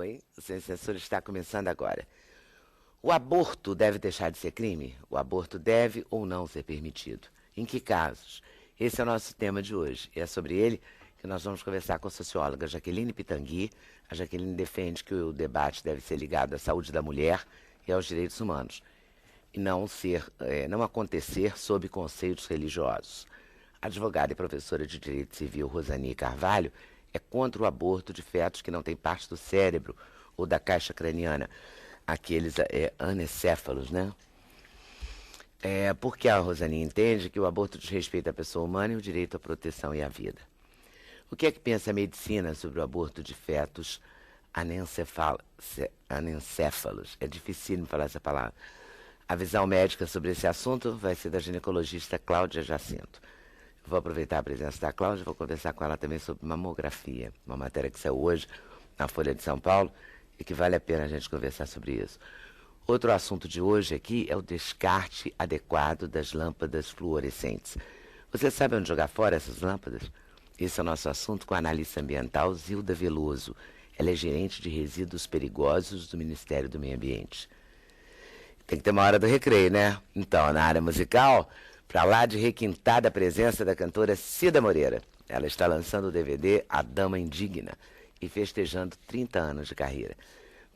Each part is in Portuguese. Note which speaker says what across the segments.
Speaker 1: Oi, o Sem Censura está começando agora. O aborto deve deixar de ser crime? O aborto deve ou não ser permitido? Em que casos? Esse é o nosso tema de hoje. E é sobre ele que nós vamos conversar com a socióloga Jaqueline Pitangui. A Jaqueline defende que o debate deve ser ligado à saúde da mulher e aos direitos humanos, e não acontecer sob conceitos religiosos. A advogada e professora de Direito Civil Rosani Carvalho é contra o aborto de fetos que não têm parte do cérebro ou da caixa craniana, aqueles anencéfalos, né? Porque a Rosani entende que o aborto desrespeita a pessoa humana e o direito à proteção e à vida. O que é que pensa a medicina sobre o aborto de fetos anencéfalos? É difícil falar essa palavra. A visão médica sobre esse assunto vai ser da ginecologista Cláudia Jacinto. Vou aproveitar a presença da Cláudia e vou conversar com ela também sobre mamografia, uma matéria que saiu hoje na Folha de São Paulo e que vale a pena a gente conversar sobre isso. Outro assunto de hoje aqui é o descarte adequado das lâmpadas fluorescentes. Você sabe onde jogar fora essas lâmpadas? Esse é o nosso assunto com a analista ambiental Zilda Veloso. Ela é gerente de resíduos perigosos do Ministério do Meio Ambiente. Tem que ter uma hora do recreio, né? Então, na área musical, para lá de requintada a presença da cantora Cida Moreira. Ela está lançando o DVD A Dama Indigna e festejando 30 anos de carreira.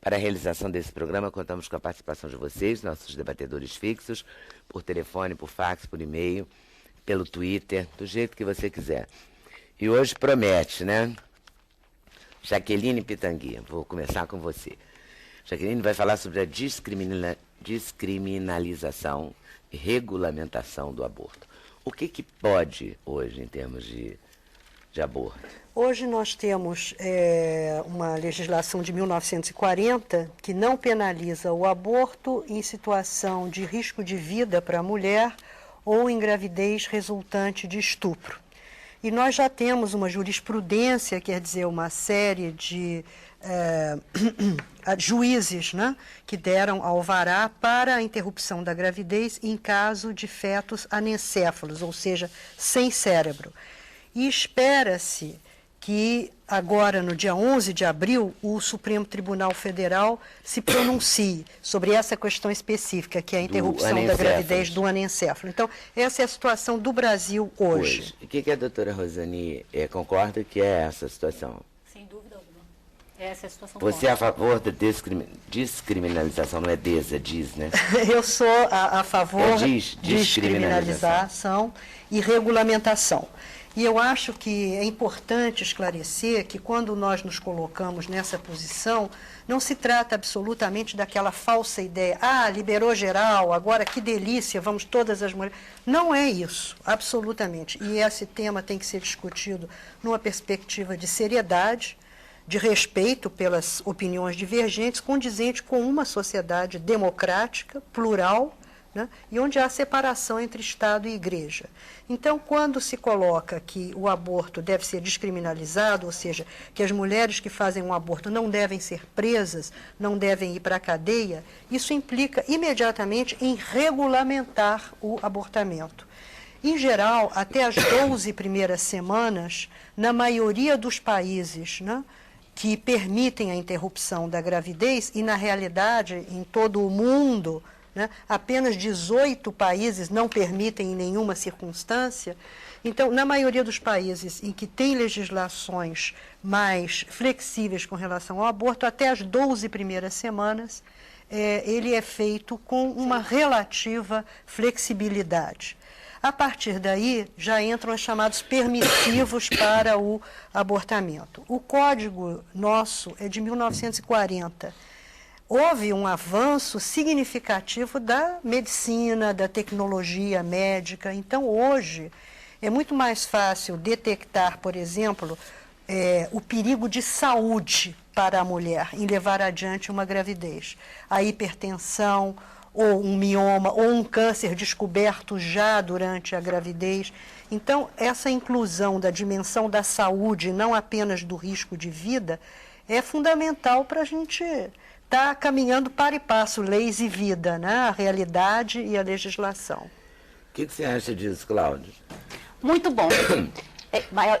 Speaker 1: Para a realização desse programa, contamos com a participação de vocês, nossos debatedores fixos, por telefone, por fax, por e-mail, pelo Twitter, do jeito que você quiser. E hoje promete, né? Jaqueline Pitangui, vou começar com você. Jaqueline vai falar sobre a descriminalização e regulamentação do aborto. O que pode hoje em termos de aborto?
Speaker 2: Hoje nós temos uma legislação de 1940 que não penaliza o aborto em situação de risco de vida para a mulher ou em gravidez resultante de estupro. E nós já temos uma jurisprudência, quer dizer, uma série de juízes, né, que deram alvará para a interrupção da gravidez em caso de fetos anencéfalos, ou seja, sem cérebro. E espera-se que agora, no dia 11 de abril, o Supremo Tribunal Federal se pronuncie sobre essa questão específica, que é a interrupção da gravidez do anencéfalo. Então, essa é a situação do Brasil hoje.
Speaker 1: O que a doutora Rosani concorda que é essa situação?
Speaker 3: Sem dúvida alguma. Essa é a situação.
Speaker 1: Você é a favor da descriminalização, não é diz, né?
Speaker 2: Eu sou a favor de descriminalização e regulamentação. E eu acho que é importante esclarecer que quando nós nos colocamos nessa posição, não se trata absolutamente daquela falsa ideia, liberou geral, agora que delícia, vamos todas as mulheres. Não é isso, absolutamente. E esse tema tem que ser discutido numa perspectiva de seriedade, de respeito pelas opiniões divergentes, condizente com uma sociedade democrática, plural, né, e onde há separação entre Estado e Igreja. Então, quando se coloca que o aborto deve ser descriminalizado, ou seja, que as mulheres que fazem um aborto não devem ser presas, não devem ir para a cadeia, isso implica imediatamente em regulamentar o abortamento. Em geral, até as 12 primeiras semanas, na maioria dos países, né, que permitem a interrupção da gravidez, e na realidade, em todo o mundo, né, apenas 18 países não permitem em nenhuma circunstância. Então, na maioria dos países em que tem legislações mais flexíveis com relação ao aborto, até as 12 primeiras semanas, ele é feito com uma relativa flexibilidade. A partir daí, já entram os chamados permissivos para o abortamento. O código nosso é de 1940. Houve um avanço significativo da medicina, da tecnologia médica. Então, hoje, é muito mais fácil detectar, por exemplo, o perigo de saúde para a mulher em levar adiante uma gravidez. A hipertensão, ou um mioma, ou um câncer descoberto já durante a gravidez. Então, essa inclusão da dimensão da saúde, não apenas do risco de vida, é fundamental para a gente estar caminhando para e passo, leis e vida, né? A realidade e a legislação.
Speaker 1: O que você acha disso, Cláudia?
Speaker 3: Muito bom.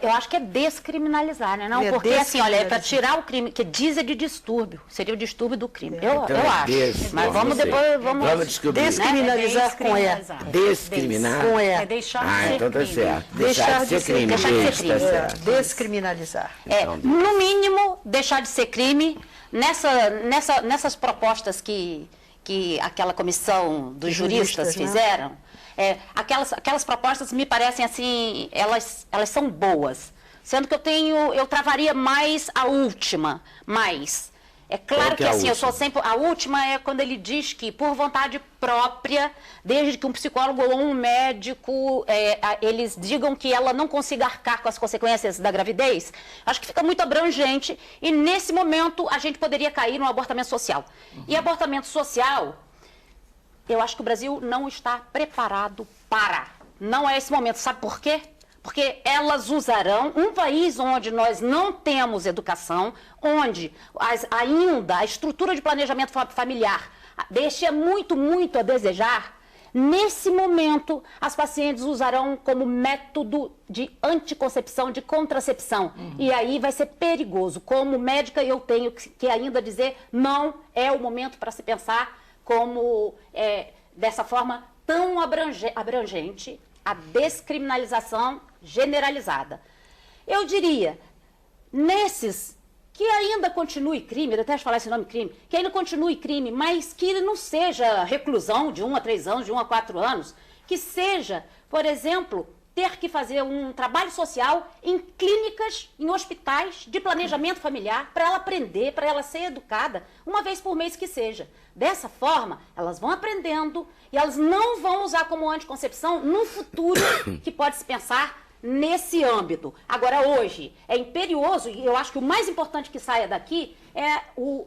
Speaker 4: Eu acho que é descriminalizar, né? Não, porque assim, olha, é para tirar o crime, que diz é de distúrbio, seria o distúrbio do crime. Eu acho. Mas vamos depois, vamos
Speaker 1: descobrir.
Speaker 2: Descriminalizar, né? Com E.
Speaker 1: Descriminar?
Speaker 2: Com E.
Speaker 3: É deixar de ser
Speaker 1: então tá
Speaker 3: crime.
Speaker 1: certo. Deixar de ser crime.
Speaker 4: Deixar de ser crime.
Speaker 2: Descriminalizar.
Speaker 4: No mínimo, deixar de ser crime nessas propostas que aquela comissão dos juristas fizeram. Né? Aquelas propostas me parecem assim, elas são boas. Sendo que eu travaria mais a última, mas é claro que assim, eu sou sempre... A última é quando ele diz que, por vontade própria, desde que um psicólogo ou um médico, eles digam que ela não consiga arcar com as consequências da gravidez, acho que fica muito abrangente e, nesse momento, a gente poderia cair no abortamento social. E abortamento social, eu acho que o Brasil não está preparado para. Não é esse momento. Sabe por quê? Porque elas usarão um país onde nós não temos educação, onde ainda a estrutura de planejamento familiar deixa muito, muito a desejar. Nesse momento, as pacientes usarão como método de anticoncepção, de contracepção. E aí vai ser perigoso. Como médica, eu tenho que ainda dizer, não é o momento para se pensar como, dessa forma tão abrangente, a descriminalização generalizada. Eu diria, nesses que ainda continue crime, eu detesto falar esse nome crime, que ainda continue crime, mas que não seja reclusão de 1 a 3 anos, de 1 a 4 anos, que seja, por exemplo, ter que fazer um trabalho social em clínicas, em hospitais de planejamento familiar, para ela aprender, para ela ser educada, uma vez por mês que seja. Dessa forma, elas vão aprendendo e elas não vão usar como anticoncepção no futuro que pode se pensar nesse âmbito. Agora, hoje, é imperioso, e eu acho que o mais importante que saia daqui é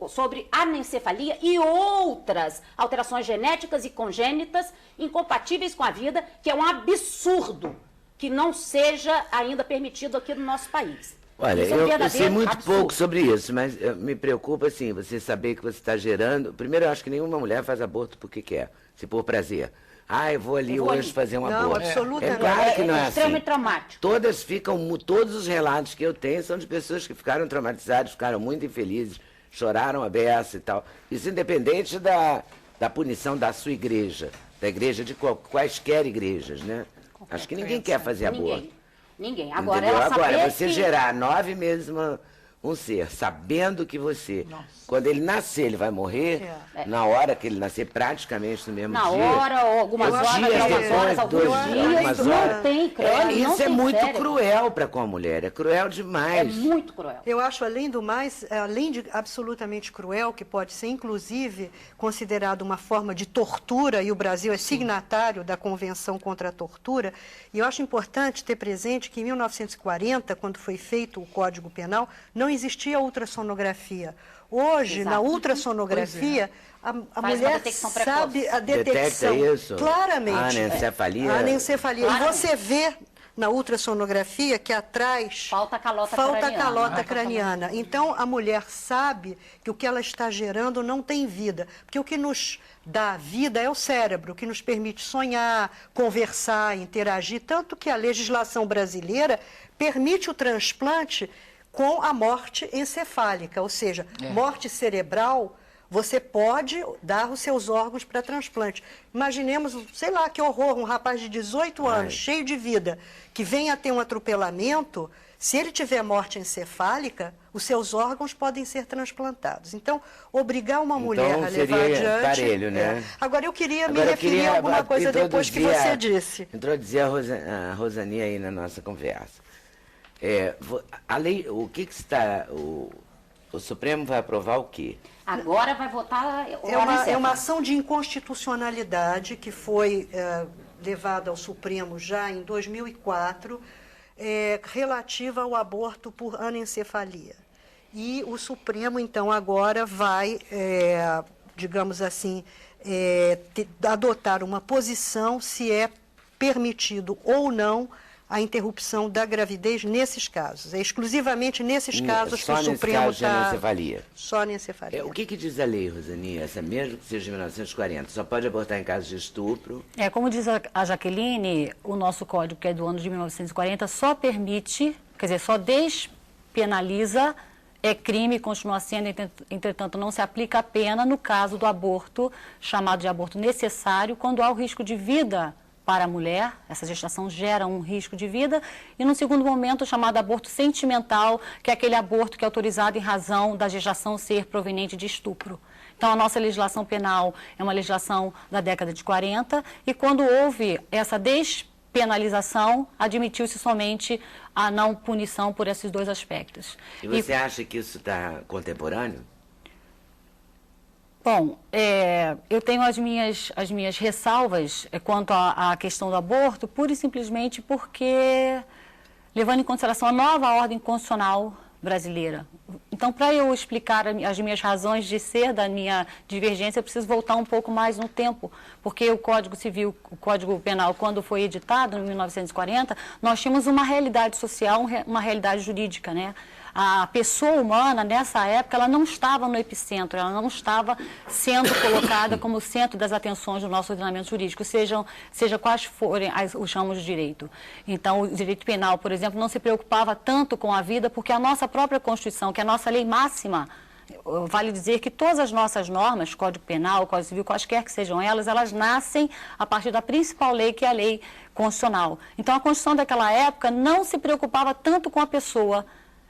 Speaker 4: sobre anencefalia e outras alterações genéticas e congênitas incompatíveis com a vida, que é um absurdo que não seja ainda permitido aqui no nosso país.
Speaker 1: Olha, eu sei muito pouco sobre isso, mas me preocupa, assim, você saber que você está gerando... Primeiro, eu acho que nenhuma mulher faz aborto porque quer, se por prazer. Eu vou ali hoje fazer um aborto.
Speaker 2: Absolutamente.
Speaker 1: É claro que não é assim.
Speaker 4: Extremamente traumático.
Speaker 1: Todos os relatos que eu tenho são de pessoas que ficaram traumatizadas, ficaram muito infelizes, choraram a beça e tal. Isso independente da punição da sua igreja, da igreja de quaisquer igrejas, né? Acho que ninguém quer fazer aborto.
Speaker 4: Ninguém. Agora,
Speaker 1: você gerar 9 meses um ser, sabendo que você, quando ele nascer, ele vai morrer, na hora que ele nascer, praticamente no mesmo dia.
Speaker 4: Na hora, ou algumas horas,
Speaker 1: algumas horas,
Speaker 4: não tem crânio,
Speaker 1: isso é muito cruel para com a mulher, é cruel demais.
Speaker 4: É muito cruel.
Speaker 2: Eu acho, além do mais, além de absolutamente cruel, que pode ser, inclusive, considerado uma forma de tortura, e o Brasil é signatário da Convenção contra a Tortura, e eu acho importante ter presente que em 1940, quando foi feito o Código Penal, não existia ultrassonografia. Hoje, na ultrassonografia, a mulher sabe a detecção.
Speaker 1: Detecta isso?
Speaker 2: Claramente.
Speaker 1: Anencefalia.
Speaker 2: Anencefalia. E você vê na ultrassonografia que atrás
Speaker 4: falta a
Speaker 2: calota craniana. Então, a mulher sabe que o que ela está gerando não tem vida. Porque o que nos dá vida é o cérebro, que nos permite sonhar, conversar, interagir. Tanto que a legislação brasileira permite o transplante com a morte encefálica, ou seja, morte cerebral, você pode dar os seus órgãos para transplante. Imaginemos, sei lá, que horror, um rapaz de 18 anos, cheio de vida, que venha a ter um atropelamento, se ele tiver morte encefálica, os seus órgãos podem ser transplantados. Então, obrigar uma mulher a levar adiante...
Speaker 1: Parelho, né?
Speaker 2: Agora, eu queria me referir a alguma coisa depois que você disse.
Speaker 1: Introduzir a Rosani aí na nossa conversa. A lei, o que está... O Supremo vai aprovar o quê?
Speaker 4: Agora vai votar...
Speaker 2: É uma ação de inconstitucionalidade que foi levada ao Supremo já em 2004, relativa ao aborto por anencefalia. E o Supremo, então, agora vai, digamos assim, adotar uma posição se é permitido ou não a interrupção da gravidez nesses casos. É exclusivamente nesses casos que o Supremo está...
Speaker 1: Só nesse caso de anencefalia.
Speaker 2: Só anencefalia.
Speaker 1: O que diz a lei, Rosani, essa mesmo que seja de 1940? Só pode abortar em caso de estupro?
Speaker 3: Como diz a Jaqueline, o nosso código, que é do ano de 1940, só permite, quer dizer, só despenaliza, é crime e continua sendo, entretanto, não se aplica a pena no caso do aborto, chamado de aborto necessário, quando há o risco de vida para a mulher, essa gestação gera um risco de vida, e no segundo momento, chamado aborto sentimental, que é aquele aborto que é autorizado em razão da gestação ser proveniente de estupro. Então, a nossa legislação penal é uma legislação da década de 40, e quando houve essa despenalização, admitiu-se somente a não punição por esses dois aspectos.
Speaker 1: E você acha que isso está contemporâneo?
Speaker 3: Bom, eu tenho as minhas ressalvas quanto à questão do aborto, pura e simplesmente porque, levando em consideração a nova ordem constitucional brasileira. Então, para eu explicar as minhas razões de ser da minha divergência, eu preciso voltar um pouco mais no tempo, porque o Código Civil, o Código Penal, quando foi editado, em 1940, nós tínhamos uma realidade social, uma realidade jurídica, né? A pessoa humana, nessa época, ela não estava no epicentro, ela não estava sendo colocada como centro das atenções do nosso ordenamento jurídico, seja quais forem os ramos de direito. Então, o direito penal, por exemplo, não se preocupava tanto com a vida, porque a nossa própria Constituição, que é a nossa lei máxima, vale dizer que todas as nossas normas, Código Penal, Código Civil, quaisquer que sejam elas nascem a partir da principal lei, que é a lei constitucional. Então, a Constituição daquela época não se preocupava tanto com a pessoa.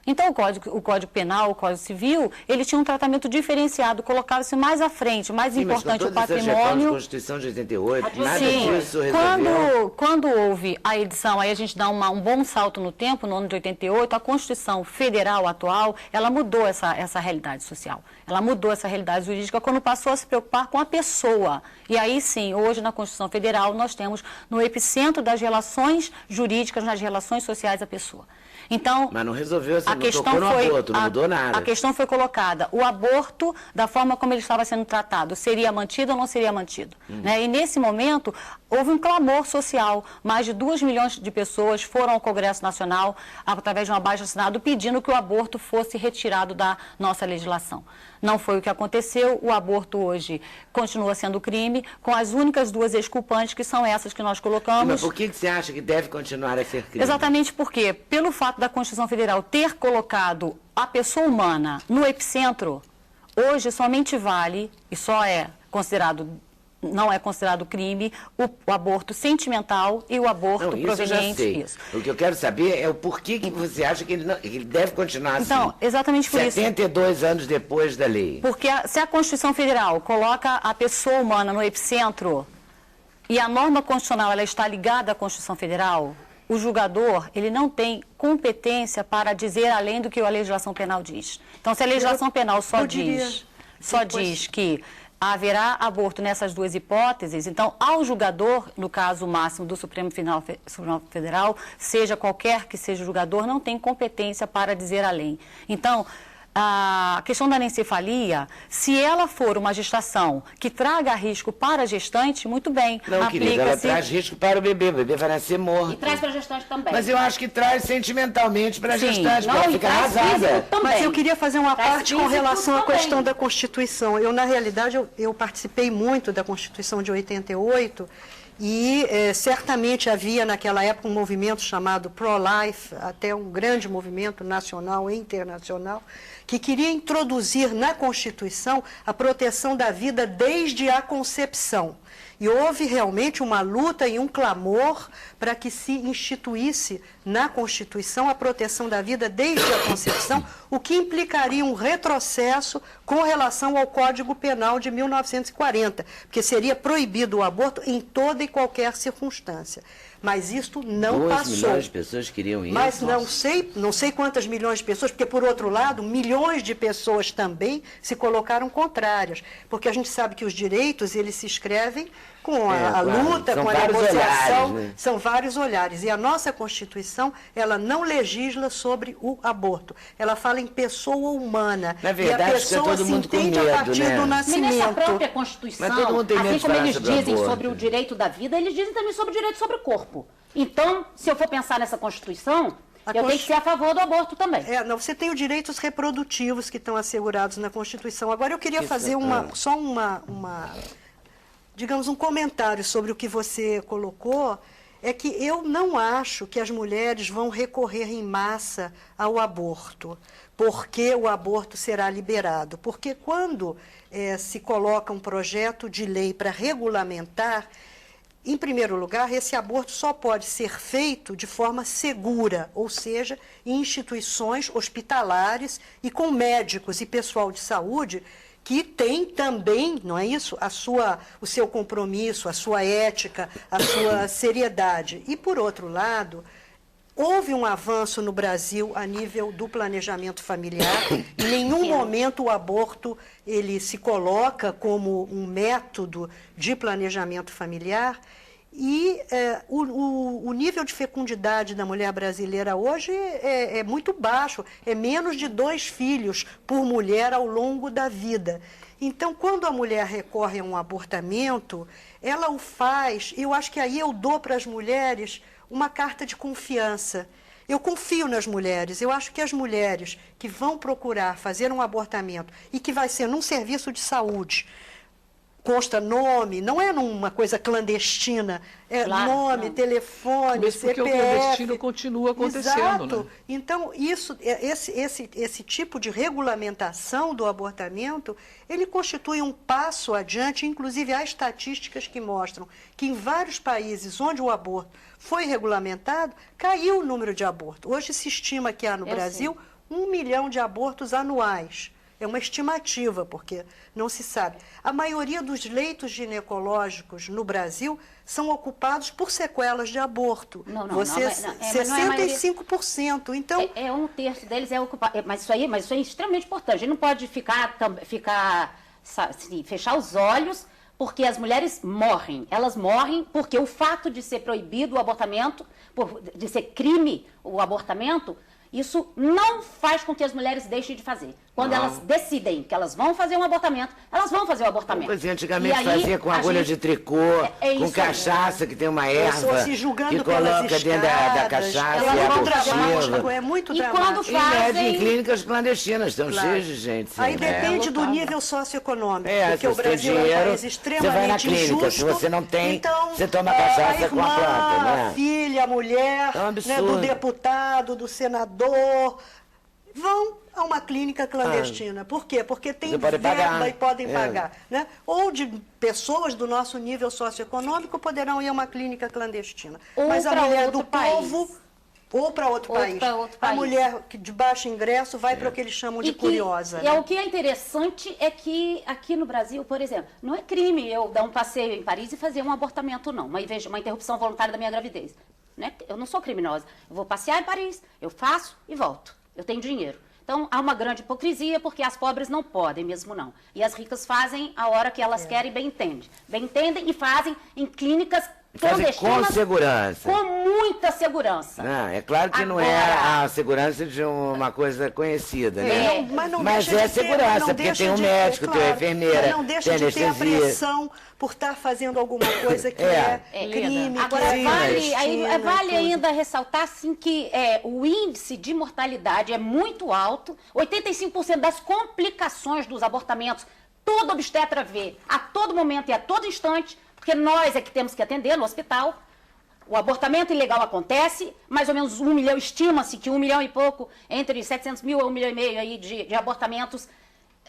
Speaker 3: Então, o Código Penal, o Código Civil, ele tinha um tratamento diferenciado, colocava-se mais à frente, mais importante o patrimônio.
Speaker 1: A Constituição de 88, nada disso resolveu.
Speaker 3: Quando houve a edição, aí a gente dá um bom salto no tempo, no ano de 88, a Constituição Federal atual, ela mudou essa realidade social. Ela mudou essa realidade jurídica quando passou a se preocupar com a pessoa. E aí sim, hoje na Constituição Federal, nós temos no epicentro das relações jurídicas, nas relações sociais, a pessoa. Então,
Speaker 1: mas não resolveu, você não tocou no aborto, não mudou nada.
Speaker 3: A questão foi colocada, o aborto, da forma como ele estava sendo tratado, seria mantido ou não seria mantido? Né? E nesse momento, houve um clamor social, mais de 2 milhões de pessoas foram ao Congresso Nacional, através de um abaixo-assinado, pedindo que o aborto fosse retirado da nossa legislação. Não foi o que aconteceu, o aborto hoje continua sendo crime, com as únicas duas exculpantes, que são essas que nós colocamos.
Speaker 1: Mas por que você acha que deve continuar a ser crime?
Speaker 3: Exatamente porque, pelo fato da Constituição Federal ter colocado a pessoa humana no epicentro, hoje somente vale, e só não é considerado crime, o aborto sentimental e o aborto proveniente.
Speaker 1: Isso. O que eu quero saber é o porquê que você acha que ele deve continuar
Speaker 3: então,
Speaker 1: assim.
Speaker 3: Exatamente por
Speaker 1: 72 anos depois da lei.
Speaker 3: Porque se a Constituição Federal coloca a pessoa humana no epicentro e a norma constitucional ela está ligada à Constituição Federal, o julgador ele não tem competência para dizer além do que a legislação penal diz. Então, se a legislação penal só diz que haverá aborto nessas duas hipóteses, então, ao julgador, no caso máximo do Supremo Federal, seja qualquer que seja o julgador, não tem competência para dizer além. Então, a questão da anencefalia, se ela for uma gestação que traga risco para a gestante, muito bem.
Speaker 1: Não, querida, ela traz risco para o bebê vai nascer morto.
Speaker 4: E traz para a gestante também.
Speaker 1: Mas eu acho que traz sentimentalmente para a gestante, para ela ficar arrasada.
Speaker 2: Mas eu queria fazer uma parte com relação à questão da Constituição. Eu, na realidade, eu participei muito da Constituição de 88, e certamente havia naquela época um movimento chamado Pro-Life, até um grande movimento nacional e internacional, que queria introduzir na Constituição a proteção da vida desde a concepção. E houve realmente uma luta e um clamor para que se instituísse na Constituição a proteção da vida desde a concepção, o que implicaria um retrocesso com relação ao Código Penal de 1940, porque seria proibido o aborto em toda e qualquer circunstância. Mas isto não passou.
Speaker 1: 2 milhões de pessoas queriam isso.
Speaker 2: Mas não sei quantas milhões de pessoas, porque, por outro lado, milhões de pessoas também se colocaram contrárias. Porque a gente sabe que os direitos, eles se escrevem a luta, com a negociação,
Speaker 1: olhares, né?
Speaker 2: São vários olhares. E a nossa Constituição, ela não legisla sobre o aborto. Ela fala em pessoa humana.
Speaker 1: Na verdade,
Speaker 2: e a pessoa
Speaker 1: todo
Speaker 2: se
Speaker 1: mundo com
Speaker 2: entende
Speaker 1: medo,
Speaker 2: a partir
Speaker 1: né?
Speaker 2: do nascimento.
Speaker 4: Mas nessa própria Constituição,
Speaker 1: Mas todo mundo tem medo
Speaker 4: assim
Speaker 1: de
Speaker 4: como
Speaker 1: falar
Speaker 4: eles
Speaker 1: sobre
Speaker 4: dizem
Speaker 1: aborto.
Speaker 4: sobre o direito da vida, eles dizem também sobre o direito sobre o corpo. Então, se eu for pensar nessa Constituição, eu tenho que ser a favor do aborto também.
Speaker 2: Não, você tem os direitos reprodutivos que estão assegurados na Constituição. Agora, eu queria fazer digamos, um comentário sobre o que você colocou, é que eu não acho que as mulheres vão recorrer em massa ao aborto, porque o aborto será liberado. Porque quando se coloca um projeto de lei para regulamentar, em primeiro lugar, esse aborto só pode ser feito de forma segura, ou seja, em instituições hospitalares e com médicos e pessoal de saúde que tem também, não é isso, o seu compromisso, a sua ética, a sua seriedade. E, por outro lado, houve um avanço no Brasil a nível do planejamento familiar. Em nenhum momento o aborto ele se coloca como um método de planejamento familiar. E o nível de fecundidade da mulher brasileira hoje é muito baixo, é menos de 2 filhos por mulher ao longo da vida. Então, quando a mulher recorre a um abortamento, ela o faz, eu acho que aí eu dou para as mulheres uma carta de confiança. Eu confio nas mulheres, eu acho que as mulheres que vão procurar fazer um abortamento e que vai ser num serviço de saúde, consta nome, não é numa coisa clandestina, é
Speaker 4: claro,
Speaker 2: nome,
Speaker 4: não.
Speaker 2: telefone,
Speaker 5: mesmo porque
Speaker 2: CPF.
Speaker 5: o clandestino continua acontecendo.
Speaker 2: Exato.
Speaker 5: Né?
Speaker 2: Então, esse tipo de regulamentação do abortamento, ele constitui um passo adiante, inclusive há estatísticas que mostram que em vários países onde o aborto foi regulamentado, caiu o número de abortos. Hoje se estima que há no Brasil 1 milhão de abortos anuais. É uma estimativa, porque não se sabe. A maioria dos leitos ginecológicos no Brasil são ocupados por sequelas de aborto.
Speaker 4: Não,
Speaker 2: 65%. Então,
Speaker 4: 1/3 deles é ocupado. Mas isso é extremamente importante. A gente não pode fechar os olhos, porque as mulheres morrem. Elas morrem porque o fato de ser proibido o abortamento, de ser crime o abortamento, isso não faz com que as mulheres deixem de fazer. Quando elas decidem que elas vão fazer um abortamento, elas vão fazer o abortamento.
Speaker 1: Pois é, antigamente fazia com agulha de tricô, com cachaça, que tem uma erva, que coloca dentro da cachaça e é abortiva.
Speaker 2: É muito
Speaker 4: E
Speaker 2: dramático.
Speaker 4: quando fazem...
Speaker 1: em clínicas clandestinas, estão cheios de gente.
Speaker 2: Aí depende do nível socioeconômico, porque
Speaker 1: se
Speaker 2: o
Speaker 1: você tem
Speaker 2: Brasil é um
Speaker 1: dinheiro,
Speaker 2: país
Speaker 1: você
Speaker 2: extremamente
Speaker 1: vai na clínica.
Speaker 2: injusto.
Speaker 1: Se você não tem,
Speaker 2: então,
Speaker 1: você toma cachaça
Speaker 2: a
Speaker 1: com a planta, né?
Speaker 2: A filha, a mulher,
Speaker 1: É um absurdo.
Speaker 2: do deputado, do senador, vão a uma clínica clandestina. Por quê? Porque tem verba e podem pagar. Né? Ou de pessoas do nosso nível socioeconômico poderão ir a uma clínica clandestina.
Speaker 4: Ou
Speaker 2: mas a mulher do
Speaker 4: país.
Speaker 2: povo... Ou para outro país. A mulher de baixo ingresso vai para o que eles chamam de curiosa.
Speaker 4: O que é interessante é que aqui no Brasil, por exemplo, não é crime eu dar um passeio em Paris e fazer um abortamento, não. Uma interrupção voluntária da minha gravidez. Né? Eu não sou criminosa. Eu vou passear em Paris, eu faço e volto. Eu tenho dinheiro. Então, há uma grande hipocrisia, porque as pobres não podem mesmo, não. E as ricas fazem a hora que elas querem, bem entendem. Bem entendem e fazem em clínicas
Speaker 1: com segurança.
Speaker 4: Com muita segurança.
Speaker 1: É claro que não é a segurança de uma coisa conhecida, né? Mas é segurança, porque tem um médico, tem uma enfermeira,
Speaker 2: mas não deixa de ter a pressão por estar fazendo alguma coisa que é crime.
Speaker 4: Agora, vale ainda ressaltar assim, que o índice de mortalidade é muito alto. 85% das complicações dos abortamentos, todo obstetra vê a todo momento e a todo instante, porque nós é que temos que atender no hospital. O abortamento ilegal acontece, mais ou menos 1 milhão, estima-se que 1 milhão e pouco, entre 700 mil a 1,5 milhão aí de abortamentos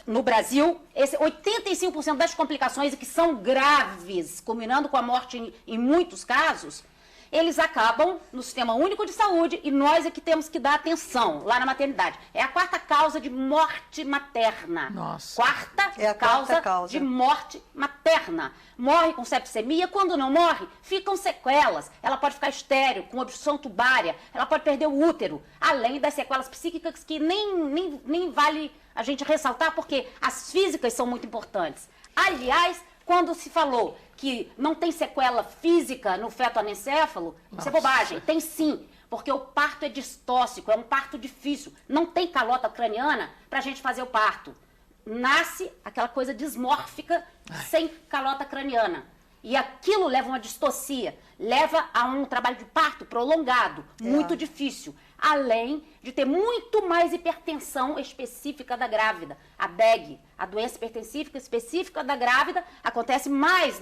Speaker 4: no Brasil. 85% das complicações, que são graves, culminando com a morte em muitos casos, eles acabam no Sistema Único de Saúde e nós é que temos que dar atenção lá na maternidade. É a 4ª causa de morte materna.
Speaker 5: Nossa.
Speaker 2: Quarta causa
Speaker 4: de morte materna. Morre com septicemia, quando não morre, ficam sequelas. Ela pode ficar estéril, com obstrução tubária, ela pode perder o útero, além das sequelas psíquicas que nem vale a gente ressaltar, porque as físicas são muito importantes. Aliás, quando se falou que não tem sequela física no feto anencéfalo, isso é bobagem. Tem sim, porque o parto é distóxico, é um parto difícil. Não tem calota craniana para a gente fazer o parto. Nasce aquela coisa dismórfica, sem calota craniana. E aquilo leva a uma distocia, leva a um trabalho de parto prolongado, muito difícil. Além de ter muito mais hipertensão específica da grávida. A DEG, a doença hipertensiva específica da grávida, acontece mais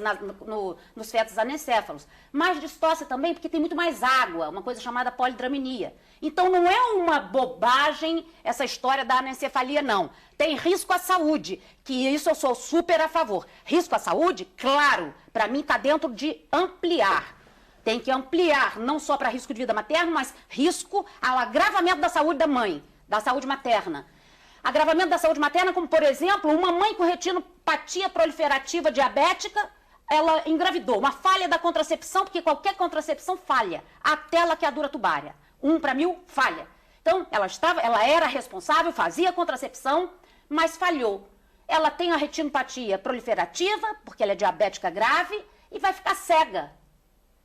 Speaker 4: nos fetos anencéfalos. Mais distócia também, porque tem muito mais água, uma coisa chamada polidramenia. Então não é uma bobagem essa história da anencefalia, não. Tem risco à saúde, que isso eu sou super a favor. Risco à saúde, claro, para mim está dentro de ampliar. Tem que ampliar, não só para risco de vida materno, mas risco ao agravamento da saúde da mãe, da saúde materna. Agravamento da saúde materna, como, por exemplo, uma mãe com retinopatia proliferativa diabética, ela engravidou. Uma falha da contracepção, porque qualquer contracepção falha. Até a laqueadura tubária. 1/1000 falha. Então, ela era responsável, fazia contracepção, mas falhou. Ela tem a retinopatia proliferativa, porque ela é diabética grave, e vai ficar cega.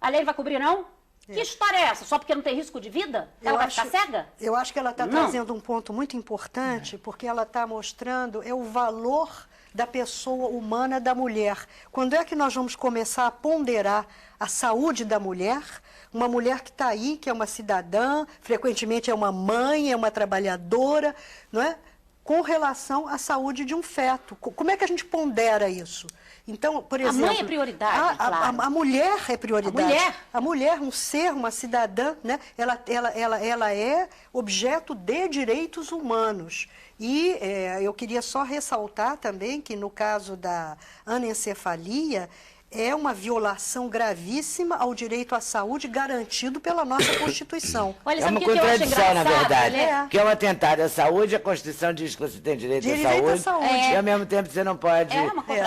Speaker 4: A lei vai cobrir, não? Que história é essa? Só porque não tem risco de vida? Ela vai ficar cega?
Speaker 2: Eu acho que ela está trazendo um ponto muito importante, porque ela está mostrando o valor da pessoa humana, da mulher. Quando é que nós vamos começar a ponderar a saúde da mulher? Uma mulher que está aí, que é uma cidadã, frequentemente é uma mãe, é uma trabalhadora, não é? Com relação à saúde de um feto. Como é que a gente pondera isso? Então, por exemplo...
Speaker 4: A mãe é prioridade, claro.
Speaker 2: A mulher é prioridade.
Speaker 4: A mulher,
Speaker 2: um ser, uma cidadã, né? Ela é objeto de direitos humanos. E eu queria só ressaltar também que, no caso da anencefalia, é uma violação gravíssima ao direito à saúde garantido pela nossa Constituição.
Speaker 1: Olha, é uma contradição, na verdade, que é um atentado à saúde, a Constituição diz que você tem direito à saúde. E, ao mesmo tempo, você não pode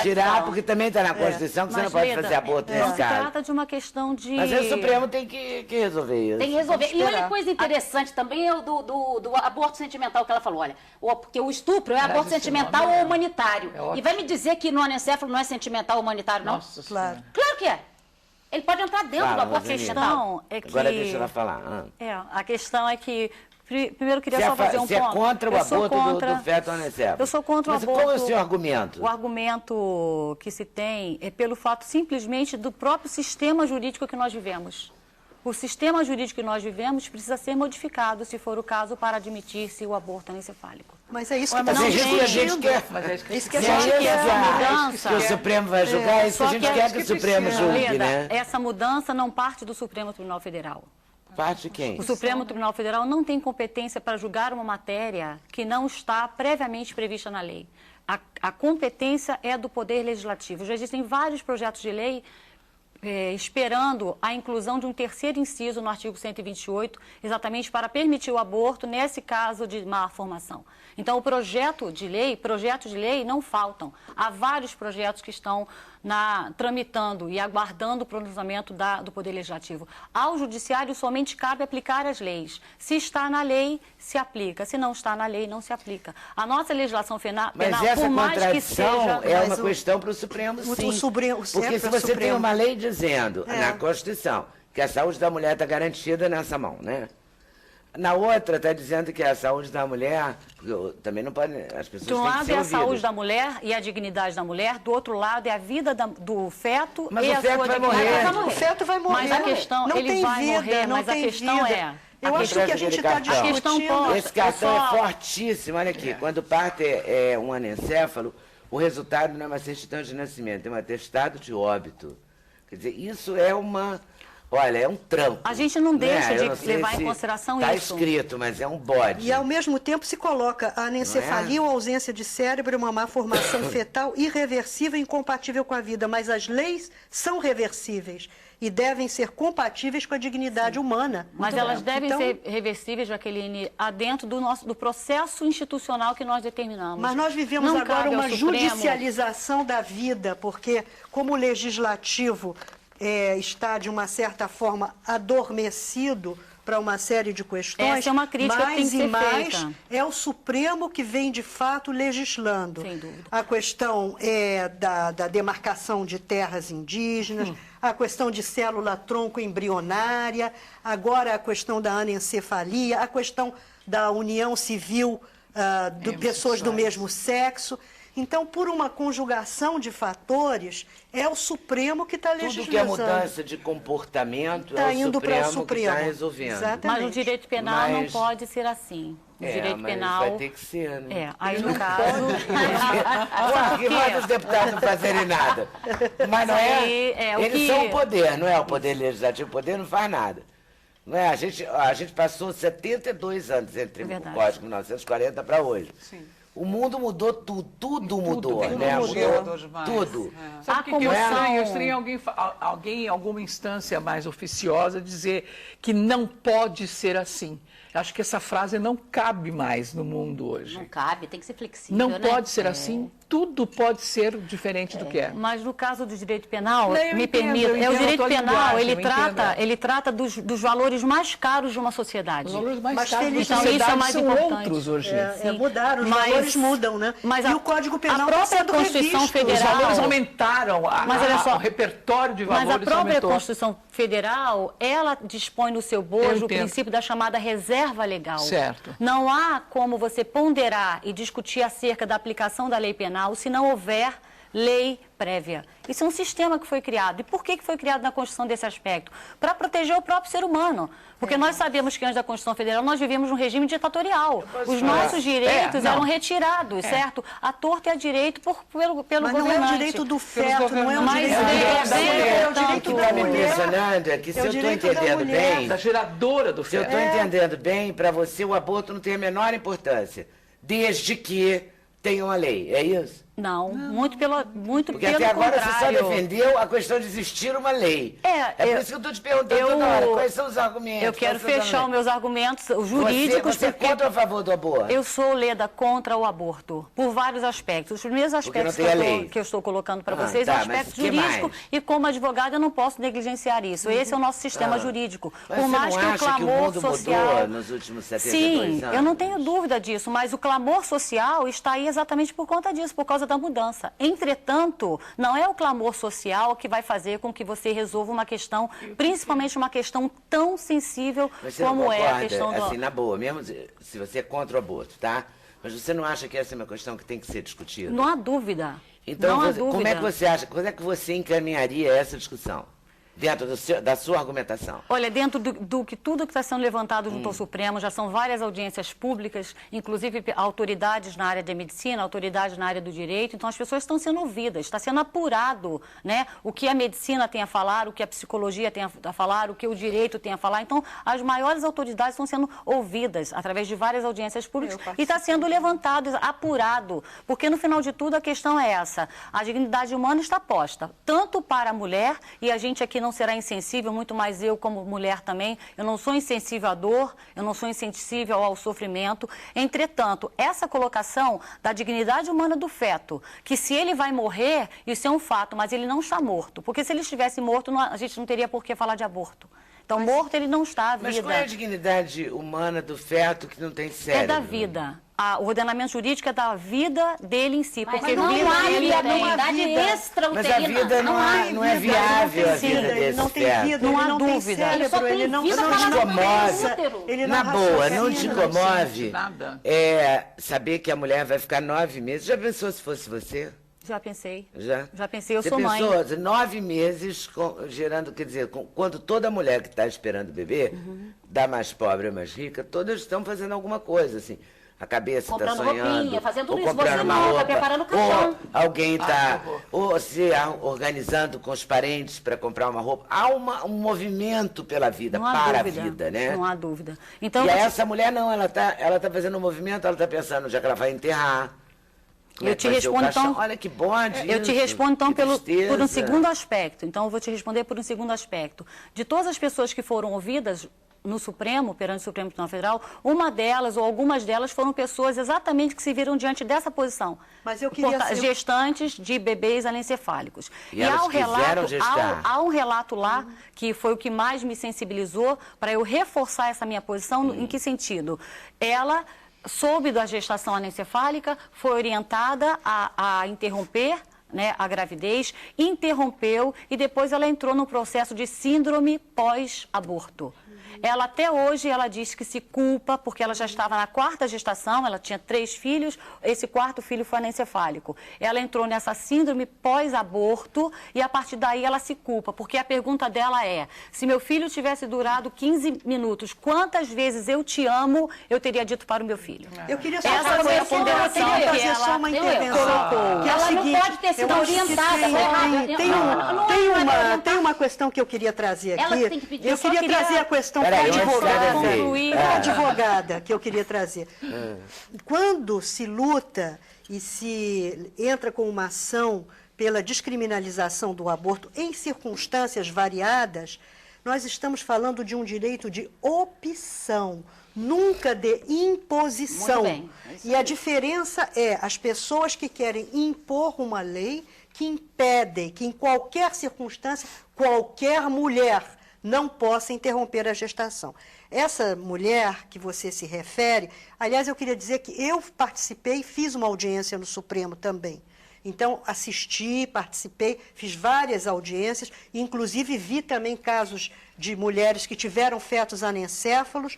Speaker 1: tirar, porque também está na Constituição que você não pode fazer aborto nesse caso.
Speaker 3: Se trata de uma questão de...
Speaker 1: Mas o Supremo tem que resolver isso.
Speaker 4: Tem que resolver. E olha que coisa interessante também é do aborto sentimental que ela falou. Olha, porque o estupro é aborto sentimental ou humanitário. E vai me dizer que no anencéfalo não é sentimental ou humanitário, não?
Speaker 2: Nossa.
Speaker 4: Claro que é. Ele pode entrar dentro do aborto sentimental.
Speaker 1: Agora deixa ela falar.
Speaker 3: A questão é que... Primeiro, queria só fazer um ponto.
Speaker 1: Você é contra o aborto do feto anencéfalo?
Speaker 3: Eu sou contra o aborto.
Speaker 1: Mas qual é o seu argumento?
Speaker 3: O argumento que se tem é pelo fato simplesmente do próprio sistema jurídico que nós vivemos. O sistema jurídico que nós vivemos precisa ser modificado, se for o caso, para admitir-se o aborto anencefálico.
Speaker 2: Mas é isso que está
Speaker 1: a gente quer.
Speaker 2: Isso que a gente quer.
Speaker 3: Essa mudança...
Speaker 1: Que o Supremo vai julgar, isso a gente quer que o Supremo julgue, né?
Speaker 3: Essa mudança não parte do Supremo Tribunal Federal.
Speaker 1: Parte de quem?
Speaker 3: O Supremo Tribunal Federal não tem competência para julgar uma matéria que não está previamente prevista na lei. A competência é do Poder Legislativo. Já existem vários projetos de lei esperando a inclusão de um terceiro inciso no artigo 128, exatamente para permitir o aborto nesse caso de má formação. Então, projetos de lei não faltam. Há vários projetos que estão tramitando e aguardando o pronunciamento do Poder Legislativo. Ao Judiciário somente cabe aplicar as leis. Se está na lei, se aplica. Se não está na lei, não se aplica. A nossa legislação penal,
Speaker 1: por mais que seja... é uma questão para o Supremo, sim. Porque se você tem uma lei dizendo na Constituição que a saúde da mulher está garantida nessa mão, né? Na outra está dizendo que a saúde da mulher, também não pode, as pessoas têm que ser ouvidas. De um lado é a saúde
Speaker 3: da mulher e a dignidade da mulher, do outro lado é a vida do feto
Speaker 1: e
Speaker 3: a sua dignidade.
Speaker 2: O feto vai morrer.
Speaker 3: Mas a questão, ele vai morrer, mas a questão é...
Speaker 2: Eu acho que a gente está discutindo...
Speaker 1: Esse cartão é fortíssimo, olha aqui, quando parte um anencéfalo, o resultado não é uma certidão de nascimento, é um atestado de óbito. Quer dizer, isso é uma... Olha, é um trampo.
Speaker 3: A gente não deixa de levar em consideração isso.
Speaker 1: Está escrito, mas é um bode.
Speaker 2: E, ao mesmo tempo, se coloca a anencefalia ou ausência de cérebro, uma má formação fetal irreversível e incompatível com a vida. Mas as leis são reversíveis e devem ser compatíveis com a dignidade humana.
Speaker 3: Mas elas devem ser reversíveis, Jaqueline, dentro do processo institucional que nós determinamos.
Speaker 2: Mas nós vivemos agora uma judicialização da vida, porque como o legislativo... está, de uma certa forma, adormecido para uma série de questões.
Speaker 3: Essa é uma crítica que tem que ser feita.
Speaker 2: É o Supremo que vem, de fato, legislando.
Speaker 3: Sem dúvida.
Speaker 2: A questão da demarcação de terras indígenas, a questão de célula-tronco embrionária, agora a questão da anencefalia, a questão da união civil de pessoas do mesmo sexo. Então, por uma conjugação de fatores, é o Supremo que está legislando.
Speaker 1: Tudo que é mudança de comportamento é o Supremo que está resolvendo.
Speaker 2: Exatamente.
Speaker 3: Mas o direito penal não pode ser assim. O direito penal
Speaker 1: vai ter que ser, né?
Speaker 3: Aí no caso...
Speaker 1: Porque vai os deputados não fazerem nada. Mas não eles são o poder, não é? O poder legislativo, o poder não faz nada. Não é? A gente passou 72 anos entre o Código de 1940 para hoje. Sim. O mundo mudou tudo mudou, né? Tudo.
Speaker 5: Sabe o que eu estranho? Eu estranho alguém em alguma instância mais oficiosa dizer que não pode ser assim. Acho que essa frase não cabe mais no mundo hoje.
Speaker 4: Não cabe, tem que ser flexível,
Speaker 5: não pode ser assim, tudo pode ser diferente do que é.
Speaker 3: Mas no caso do direito penal, me permita, o direito penal, ele trata dos valores mais caros de uma sociedade.
Speaker 5: Os valores mais caros
Speaker 3: de uma sociedade
Speaker 5: são outros hoje.
Speaker 2: Mudaram, os valores mudam, né?
Speaker 3: Mas
Speaker 2: e o Código Penal
Speaker 3: a própria Constituição Federal...
Speaker 5: Os valores aumentaram, o repertório de valores aumentou.
Speaker 3: Mas a própria Constituição Federal, ela dispõe no seu bojo o princípio da chamada reserva legal.
Speaker 5: Certo.
Speaker 3: Não há como você ponderar e discutir acerca da aplicação da lei penal se não houver lei prévia. Isso é um sistema que foi criado. E por que foi criado na Constituição desse aspecto? Para proteger o próprio ser humano. Porque nós sabemos que antes da Constituição Federal nós vivíamos num regime ditatorial. Os nossos direitos eram retirados, certo? A torto e a direito pelo
Speaker 2: governante. Mas não é o direito do feto, não é o direito
Speaker 1: é o direito da mulher. O que está me impressionando é que se eu estou entendendo bem...
Speaker 5: Da geradora do feto.
Speaker 1: Se eu estou entendendo bem, para você o aborto não tem a menor importância. Desde que tenha uma lei, é isso?
Speaker 3: Não, muito pelo contrário.
Speaker 1: Porque até agora você só defendeu a questão de existir uma lei. É por isso que eu estou te perguntando toda hora, quais são os argumentos?
Speaker 3: Eu quero fechar os meus argumentos jurídicos.
Speaker 1: Você é contra ou a favor do aborto?
Speaker 3: Eu sou, Leda, contra o aborto, por vários aspectos. Os primeiros aspectos que eu estou colocando para vocês é o aspecto jurídico, e como advogada eu não posso negligenciar isso. Esse é o nosso sistema jurídico.
Speaker 1: Mas
Speaker 3: por mais que o clamor social...
Speaker 1: mudou nos últimos 72 anos?
Speaker 3: Eu não tenho dúvida disso, mas o clamor social está aí exatamente por conta disso, por causa da mudança. Entretanto, não é o clamor social que vai fazer com que você resolva uma questão, principalmente uma questão tão sensível como é a questão do...
Speaker 1: Assim, na boa, mesmo se você é contra o aborto, tá? Mas você não acha que essa é uma questão que tem que ser discutida?
Speaker 3: Não há dúvida.
Speaker 1: Então, como é que você acha, como é que você encaminharia essa discussão? Dentro da sua argumentação?
Speaker 3: Olha, dentro tudo que está sendo levantado junto ao Supremo, já são várias audiências públicas, inclusive autoridades na área da medicina, autoridades na área do direito, então as pessoas estão sendo ouvidas, está sendo apurado, né, o que a medicina tem a falar, o que a psicologia tem a falar, o que o direito tem a falar. Então, as maiores autoridades estão sendo ouvidas através de várias audiências públicas e está sendo levantado, apurado, porque no final de tudo a questão é essa, a dignidade humana está posta, tanto para a mulher, e a gente aqui não será insensível, muito mais eu como mulher também, eu não sou insensível à dor, eu não sou insensível ao sofrimento. Entretanto, essa colocação da dignidade humana do feto, que se ele vai morrer, isso é um fato, mas ele não está morto, porque se ele estivesse morto, a gente não teria por que falar de aborto. Então, morto ele não está, a vida.
Speaker 1: Mas qual é a dignidade humana do feto que não tem cérebro?
Speaker 3: É da vida. O ordenamento jurídico é da vida dele em si.
Speaker 4: Mas
Speaker 3: porque
Speaker 4: não há dignidade extrauterina.
Speaker 1: Mas a vida não é viável, a vida desse
Speaker 2: não tem vida,
Speaker 3: não há
Speaker 2: não
Speaker 3: dúvida.
Speaker 2: Tem cérebro, ele não
Speaker 1: te comove. Na boa, não te comove saber que a mulher vai ficar 9 meses. Já pensou se fosse você?
Speaker 3: Já pensei.
Speaker 1: Já
Speaker 3: pensei, eu
Speaker 1: Você
Speaker 3: sou mãe.
Speaker 1: Você pensou 9 meses gerando, quer dizer, quando toda mulher que está esperando bebê, da mais pobre a mais rica, todas estão fazendo alguma coisa, assim. A cabeça está sonhando,
Speaker 4: roupinha, fazendo
Speaker 1: ou
Speaker 4: isso,
Speaker 1: comprando
Speaker 4: você
Speaker 1: uma
Speaker 4: não,
Speaker 1: roupa,
Speaker 4: tá preparando o caixão.
Speaker 1: ou alguém está ou se organizando com os parentes para comprar uma roupa. Há um movimento pela vida, para a vida, né?
Speaker 3: Não há dúvida. Então,
Speaker 1: e essa mulher não, ela tá fazendo um movimento, ela está pensando, já que ela vai enterrar.
Speaker 3: Eu te respondo então.
Speaker 1: Olha que bode.
Speaker 3: Eu te respondo então por um segundo aspecto. Então eu vou te responder por um segundo aspecto. De todas as pessoas que foram ouvidas, no Supremo, perante o Supremo Tribunal Federal, uma delas ou algumas delas foram pessoas exatamente que se viram diante dessa posição.
Speaker 2: Mas eu queria
Speaker 3: gestantes de bebês anencefálicos.
Speaker 1: E elas
Speaker 3: há um relato lá que foi o que mais me sensibilizou para eu reforçar essa minha posição. Em que sentido? Ela soube da gestação anencefálica, foi orientada a interromper, né, a gravidez, interrompeu e depois ela entrou no processo de síndrome pós-aborto. Ela até hoje, ela diz que se culpa porque ela já estava na 4ª gestação, ela tinha 3 filhos, esse 4º filho foi anencefálico. Ela entrou nessa síndrome pós-aborto e a partir daí ela se culpa, porque a pergunta dela é, se meu filho tivesse durado 15 minutos, quantas vezes eu te amo, eu teria dito para o meu filho?
Speaker 2: Eu queria só
Speaker 3: essa foi a ponderação que ela
Speaker 2: uma intervenção.
Speaker 3: colocou.
Speaker 4: Ela não pode ter sido orientada.
Speaker 2: Tem uma questão que eu queria trazer aqui.
Speaker 4: Ela tem que pedir.
Speaker 2: Eu queria trazer a questão advogada que eu queria trazer. Quando se luta e se entra com uma ação pela descriminalização do aborto em circunstâncias variadas, nós estamos falando de um direito de opção, nunca de imposição.
Speaker 4: Muito bem.
Speaker 2: E a diferença é as pessoas que querem impor uma lei que impedem que em qualquer circunstância, qualquer mulher não possa interromper a gestação. Essa mulher que você se refere, aliás, eu queria dizer que eu participei, fiz uma audiência no Supremo também. Então, assisti, participei, fiz várias audiências, inclusive vi também casos de mulheres que tiveram fetos anencéfalos,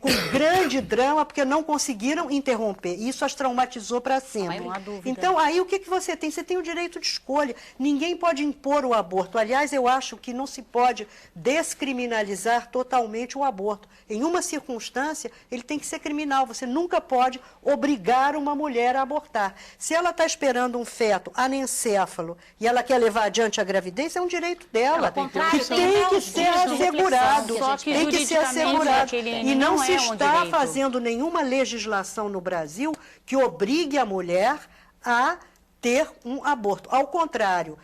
Speaker 2: com grande drama, porque não conseguiram interromper. Isso as traumatizou para sempre.
Speaker 3: Não há dúvida.
Speaker 2: Então, aí o que você tem? Você tem o direito de escolha. Ninguém pode impor o aborto. Aliás, eu acho que não se pode descriminalizar totalmente o aborto. Em uma circunstância, ele tem que ser criminal. Você nunca pode obrigar uma mulher a abortar. Se ela está esperando um feto anencéfalo e ela quer levar adiante a gravidez, é um direito dela.
Speaker 4: Tem
Speaker 2: que tem que ser assegurado. Tem que ser assegurado. E não se está fazendo nenhuma legislação no Brasil que obrigue a mulher a ter um aborto. Ao contrário,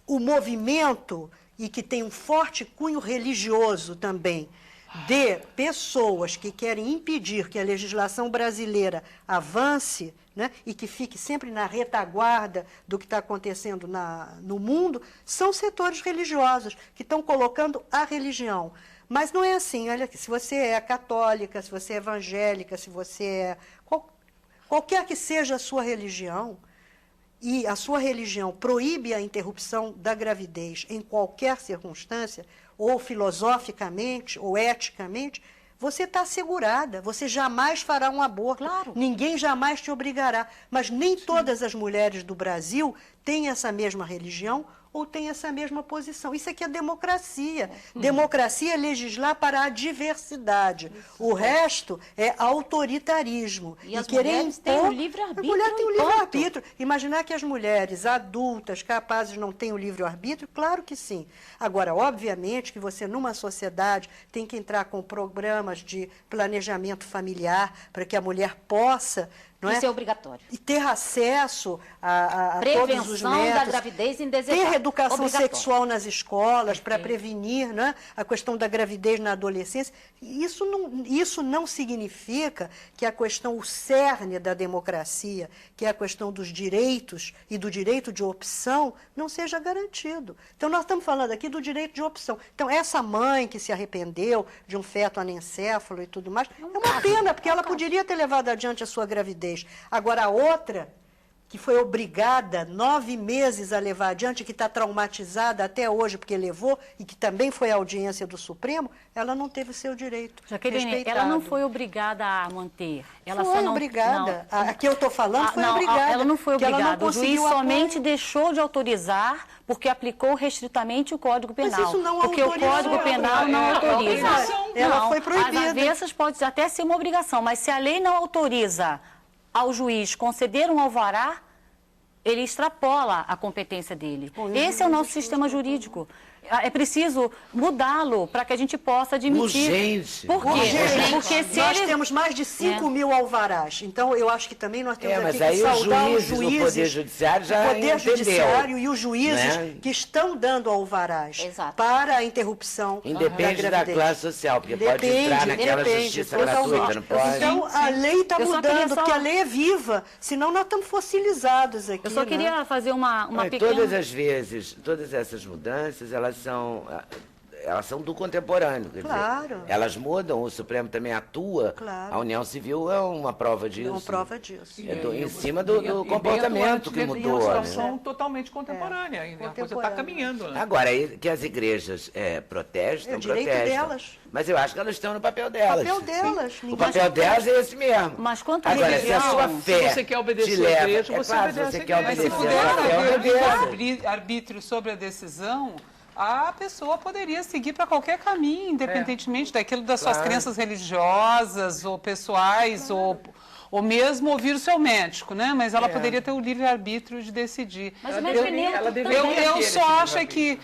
Speaker 2: o movimento, e que tem um forte cunho religioso também, de pessoas que querem impedir que a legislação brasileira avance, né, e que fique sempre na retaguarda do que está acontecendo no mundo, são setores religiosos que estão colocando a religião. Mas não é assim, olha aqui, se você é católica, se você é evangélica, se você é... qualquer que seja a sua religião, e a sua religião proíbe a interrupção da gravidez em qualquer circunstância, ou filosoficamente, ou eticamente, você está assegurada, você jamais fará um aborto.
Speaker 4: Claro.
Speaker 2: Ninguém jamais te obrigará. Mas nem todas as mulheres do Brasil têm essa mesma religião ou têm essa mesma posição. Isso aqui é democracia. Democracia é legislar para a diversidade. O resto é autoritarismo.
Speaker 4: E as mulheres têm o livre-arbítrio.
Speaker 2: A mulher tem o livre-arbítrio. Imaginar que as mulheres adultas, capazes, não têm o livre-arbítrio? Claro que sim. Agora, obviamente que você, numa sociedade, tem que entrar com programas de planejamento familiar para que a mulher possa... Não
Speaker 4: Isso
Speaker 2: é
Speaker 4: obrigatório.
Speaker 2: E ter acesso a todos os métodos.
Speaker 4: Prevenção da gravidez indesejada.
Speaker 2: Ter educação sexual nas escolas para prevenir, né, a questão da gravidez na adolescência. Isso não significa que a questão, o cerne da democracia, que é a questão dos direitos e do direito de opção, não seja garantido. Então, nós estamos falando aqui do direito de opção. Então, essa mãe que se arrependeu de um feto anencéfalo e tudo mais, é uma pena, porque ela poderia ter levado adiante a sua gravidez. Agora, a outra, que foi obrigada 9 meses a levar adiante, que está traumatizada até hoje porque levou, e que também foi à audiência do Supremo, ela não teve o seu direito respeitado.
Speaker 3: Ela não foi obrigada a manter. Ela
Speaker 2: foi
Speaker 3: só não,
Speaker 2: obrigada. A que eu estou falando foi
Speaker 3: não,
Speaker 2: obrigada.
Speaker 3: Ela não foi obrigada. O juiz somente
Speaker 2: apoio.
Speaker 3: Deixou de autorizar porque aplicou restritamente o Código Penal.
Speaker 2: Mas isso não
Speaker 3: porque o Código Penal não autoriza.
Speaker 2: Ela foi proibida.
Speaker 3: As avessas pode até ser uma obrigação, mas se a lei não autoriza ao juiz conceder um alvará, ele extrapola a competência dele. Esse é o nosso sistema jurídico. é preciso mudá-lo para que a gente possa admitir.
Speaker 1: Urgente.
Speaker 3: Por quê?
Speaker 2: Urgente.
Speaker 3: Porque se
Speaker 2: nós
Speaker 3: ele...
Speaker 2: temos mais de 5 mil alvarás. Então, eu acho que também nós temos
Speaker 1: mas
Speaker 2: aqui
Speaker 1: aí
Speaker 2: que saudar os
Speaker 1: o
Speaker 2: juízes,
Speaker 1: Poder Judiciário já
Speaker 2: o Poder
Speaker 1: entendeu,
Speaker 2: Judiciário e os juízes
Speaker 1: né?
Speaker 2: que estão dando alvarás
Speaker 4: Exato.
Speaker 2: para a interrupção
Speaker 1: Independe da
Speaker 2: gravidez.
Speaker 1: classe social, porque pode entrar naquela justiça gratuita, não pode?
Speaker 2: Então, a lei está
Speaker 3: Eu só queria
Speaker 2: mudando,
Speaker 3: só-
Speaker 2: porque a lei é viva, senão nós estamos fossilizados aqui.
Speaker 3: Eu só queria fazer uma
Speaker 1: Mas
Speaker 3: pequena...
Speaker 1: todas as vezes, todas essas mudanças, elas são do contemporâneo. Quer
Speaker 2: Claro.
Speaker 1: dizer, elas mudam, o Supremo também atua.
Speaker 2: Claro.
Speaker 1: A União Civil é uma prova disso.
Speaker 2: É uma prova disso.
Speaker 1: Em cima do comportamento que
Speaker 5: Em
Speaker 1: mudou.
Speaker 5: uma
Speaker 1: Né?
Speaker 5: situação totalmente contemporânea. E a coisa está
Speaker 2: Contemporânea.
Speaker 5: caminhando. Né?
Speaker 1: Agora, que as igrejas protestam,
Speaker 2: É o direito
Speaker 1: protestam.
Speaker 2: delas.
Speaker 1: Mas eu acho que elas estão no papel delas.
Speaker 2: Papel delas.
Speaker 1: O
Speaker 2: Ninguém-
Speaker 1: papel delas é esse mesmo.
Speaker 3: Mas quanto à
Speaker 1: Agora, se a
Speaker 3: religião,
Speaker 1: sua fé
Speaker 5: se você quer obedecer
Speaker 1: te
Speaker 5: a
Speaker 1: leva,
Speaker 5: igreja,
Speaker 1: é
Speaker 5: você
Speaker 1: claro,
Speaker 5: obedece
Speaker 1: se você
Speaker 5: a
Speaker 1: quer
Speaker 5: igreja.
Speaker 1: obedecer
Speaker 6: Mas se
Speaker 1: a
Speaker 6: puder
Speaker 1: fé,
Speaker 6: haver
Speaker 1: obedece.
Speaker 6: arbítrio sobre a decisão, a pessoa poderia seguir para qualquer caminho, independentemente daquilo das suas crenças religiosas ou pessoais, ou mesmo ouvir o seu médico, né? Mas ela poderia ter o livre-arbítrio de decidir.
Speaker 3: Mas o médico é neutro
Speaker 5: ela deveria
Speaker 3: também.
Speaker 6: Eu
Speaker 5: ter
Speaker 6: só
Speaker 5: esse
Speaker 6: acho que,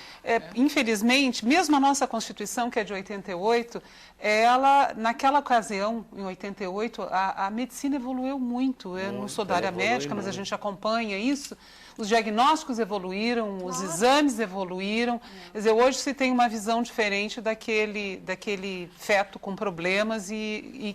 Speaker 6: infelizmente, mesmo a nossa Constituição, que é de 88, ela, naquela ocasião, em 88, a medicina evoluiu muito. Eu não sou da área médica, mas a gente acompanha isso. Os diagnósticos evoluíram, os exames evoluíram. Quer dizer, hoje se tem uma visão diferente daquele feto com problemas e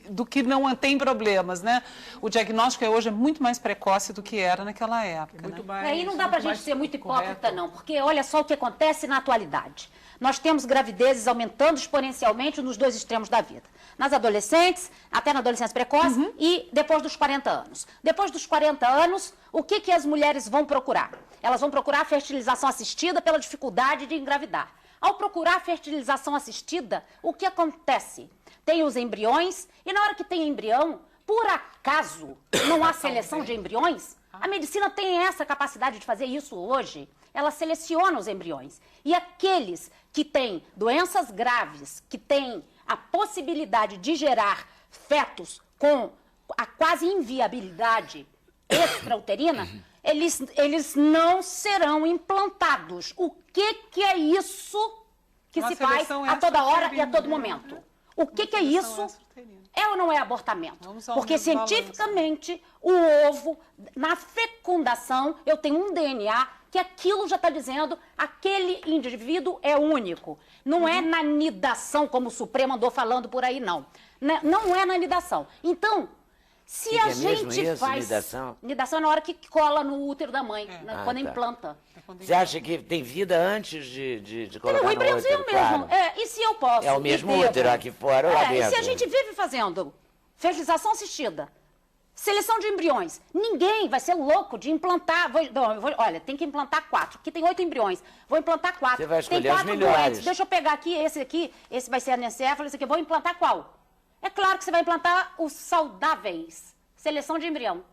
Speaker 6: do que não tem problemas, né? O diagnóstico hoje é muito mais precoce do que era naquela época.
Speaker 5: Muito
Speaker 6: Né?
Speaker 5: mais,
Speaker 4: Aí não dá para a gente
Speaker 5: mais
Speaker 4: ser muito
Speaker 5: correto.
Speaker 4: hipócrita, não, porque olha só o que acontece na atualidade. Nós temos gravidezes aumentando exponencialmente nos dois extremos da vida. Nas adolescentes, até na adolescência precoce e depois dos 40 anos. Depois dos 40 anos, o que as mulheres vão procurar? Elas vão procurar a fertilização assistida pela dificuldade de engravidar. Ao procurar a fertilização assistida, o que acontece? Tem os embriões e na hora que tem embrião, por acaso não há seleção de embriões? A medicina tem essa capacidade de fazer isso hoje. Ela seleciona os embriões. E aqueles que têm doenças graves, que têm a possibilidade de gerar fetos com a quase inviabilidade extrauterina, eles não serão implantados. O que é isso que
Speaker 6: Uma
Speaker 4: se faz
Speaker 6: seleção
Speaker 4: a toda hora e a todo
Speaker 6: extrauterina,
Speaker 4: momento? O que é isso?
Speaker 6: extrauterina.
Speaker 4: É ou não é abortamento?
Speaker 6: Vamos ao
Speaker 4: Porque
Speaker 6: mesmo balanço.
Speaker 4: cientificamente, o ovo, na fecundação, eu tenho um DNA que aquilo já está dizendo, aquele indivíduo é único. Não é na nidação, como o Supremo andou falando por aí, não. Não é na nidação. Então, se
Speaker 1: Que
Speaker 4: a
Speaker 1: é mesmo
Speaker 4: gente
Speaker 1: isso,
Speaker 4: faz...
Speaker 1: nidação?
Speaker 4: Nidação é na hora que cola no útero da mãe, quando
Speaker 1: tá.
Speaker 4: implanta.
Speaker 1: Você acha que tem vida antes de
Speaker 4: É
Speaker 1: colocar
Speaker 4: o
Speaker 1: no
Speaker 4: embriãozinho
Speaker 1: útero?
Speaker 4: mesmo.
Speaker 1: Claro.
Speaker 4: E se eu posso?
Speaker 1: É o mesmo
Speaker 4: e devo?
Speaker 1: útero aqui fora ou lá
Speaker 4: E se
Speaker 1: dentro?
Speaker 4: a gente vive fazendo fertilização assistida, seleção de embriões, ninguém vai ser louco de implantar. Olha, tem que implantar 4, aqui tem 8 embriões. Vou implantar 4.
Speaker 1: Você vai escolher
Speaker 4: tem 4
Speaker 1: os melhores.
Speaker 4: doentes. Deixa eu pegar aqui, esse vai ser anencéfalo, esse aqui. Vou implantar qual? É claro que você vai implantar os saudáveis. Seleção de embrião.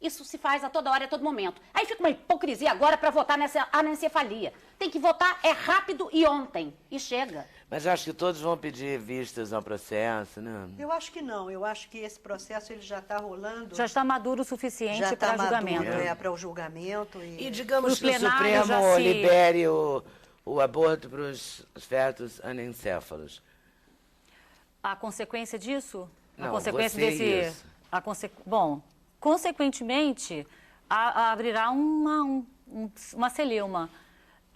Speaker 4: Isso se faz a toda hora e a todo momento. Aí fica uma hipocrisia agora para votar nessa anencefalia. Tem que votar rápido e ontem. E chega.
Speaker 1: Mas eu acho que todos vão pedir vistas ao processo, né?
Speaker 2: Eu acho que não. Eu acho que esse processo ele já está rolando.
Speaker 3: Já está maduro o suficiente para julgamento.
Speaker 2: Para o julgamento.
Speaker 1: E digamos
Speaker 3: Pro
Speaker 1: que o
Speaker 3: plenário
Speaker 1: Supremo
Speaker 3: já se-
Speaker 1: libere o aborto para os fetos anencéfalos.
Speaker 3: A consequência disso? A
Speaker 1: Não,
Speaker 3: consequência
Speaker 1: você
Speaker 3: desse.
Speaker 1: isso.
Speaker 3: Bom, consequentemente, abrirá uma celeuma.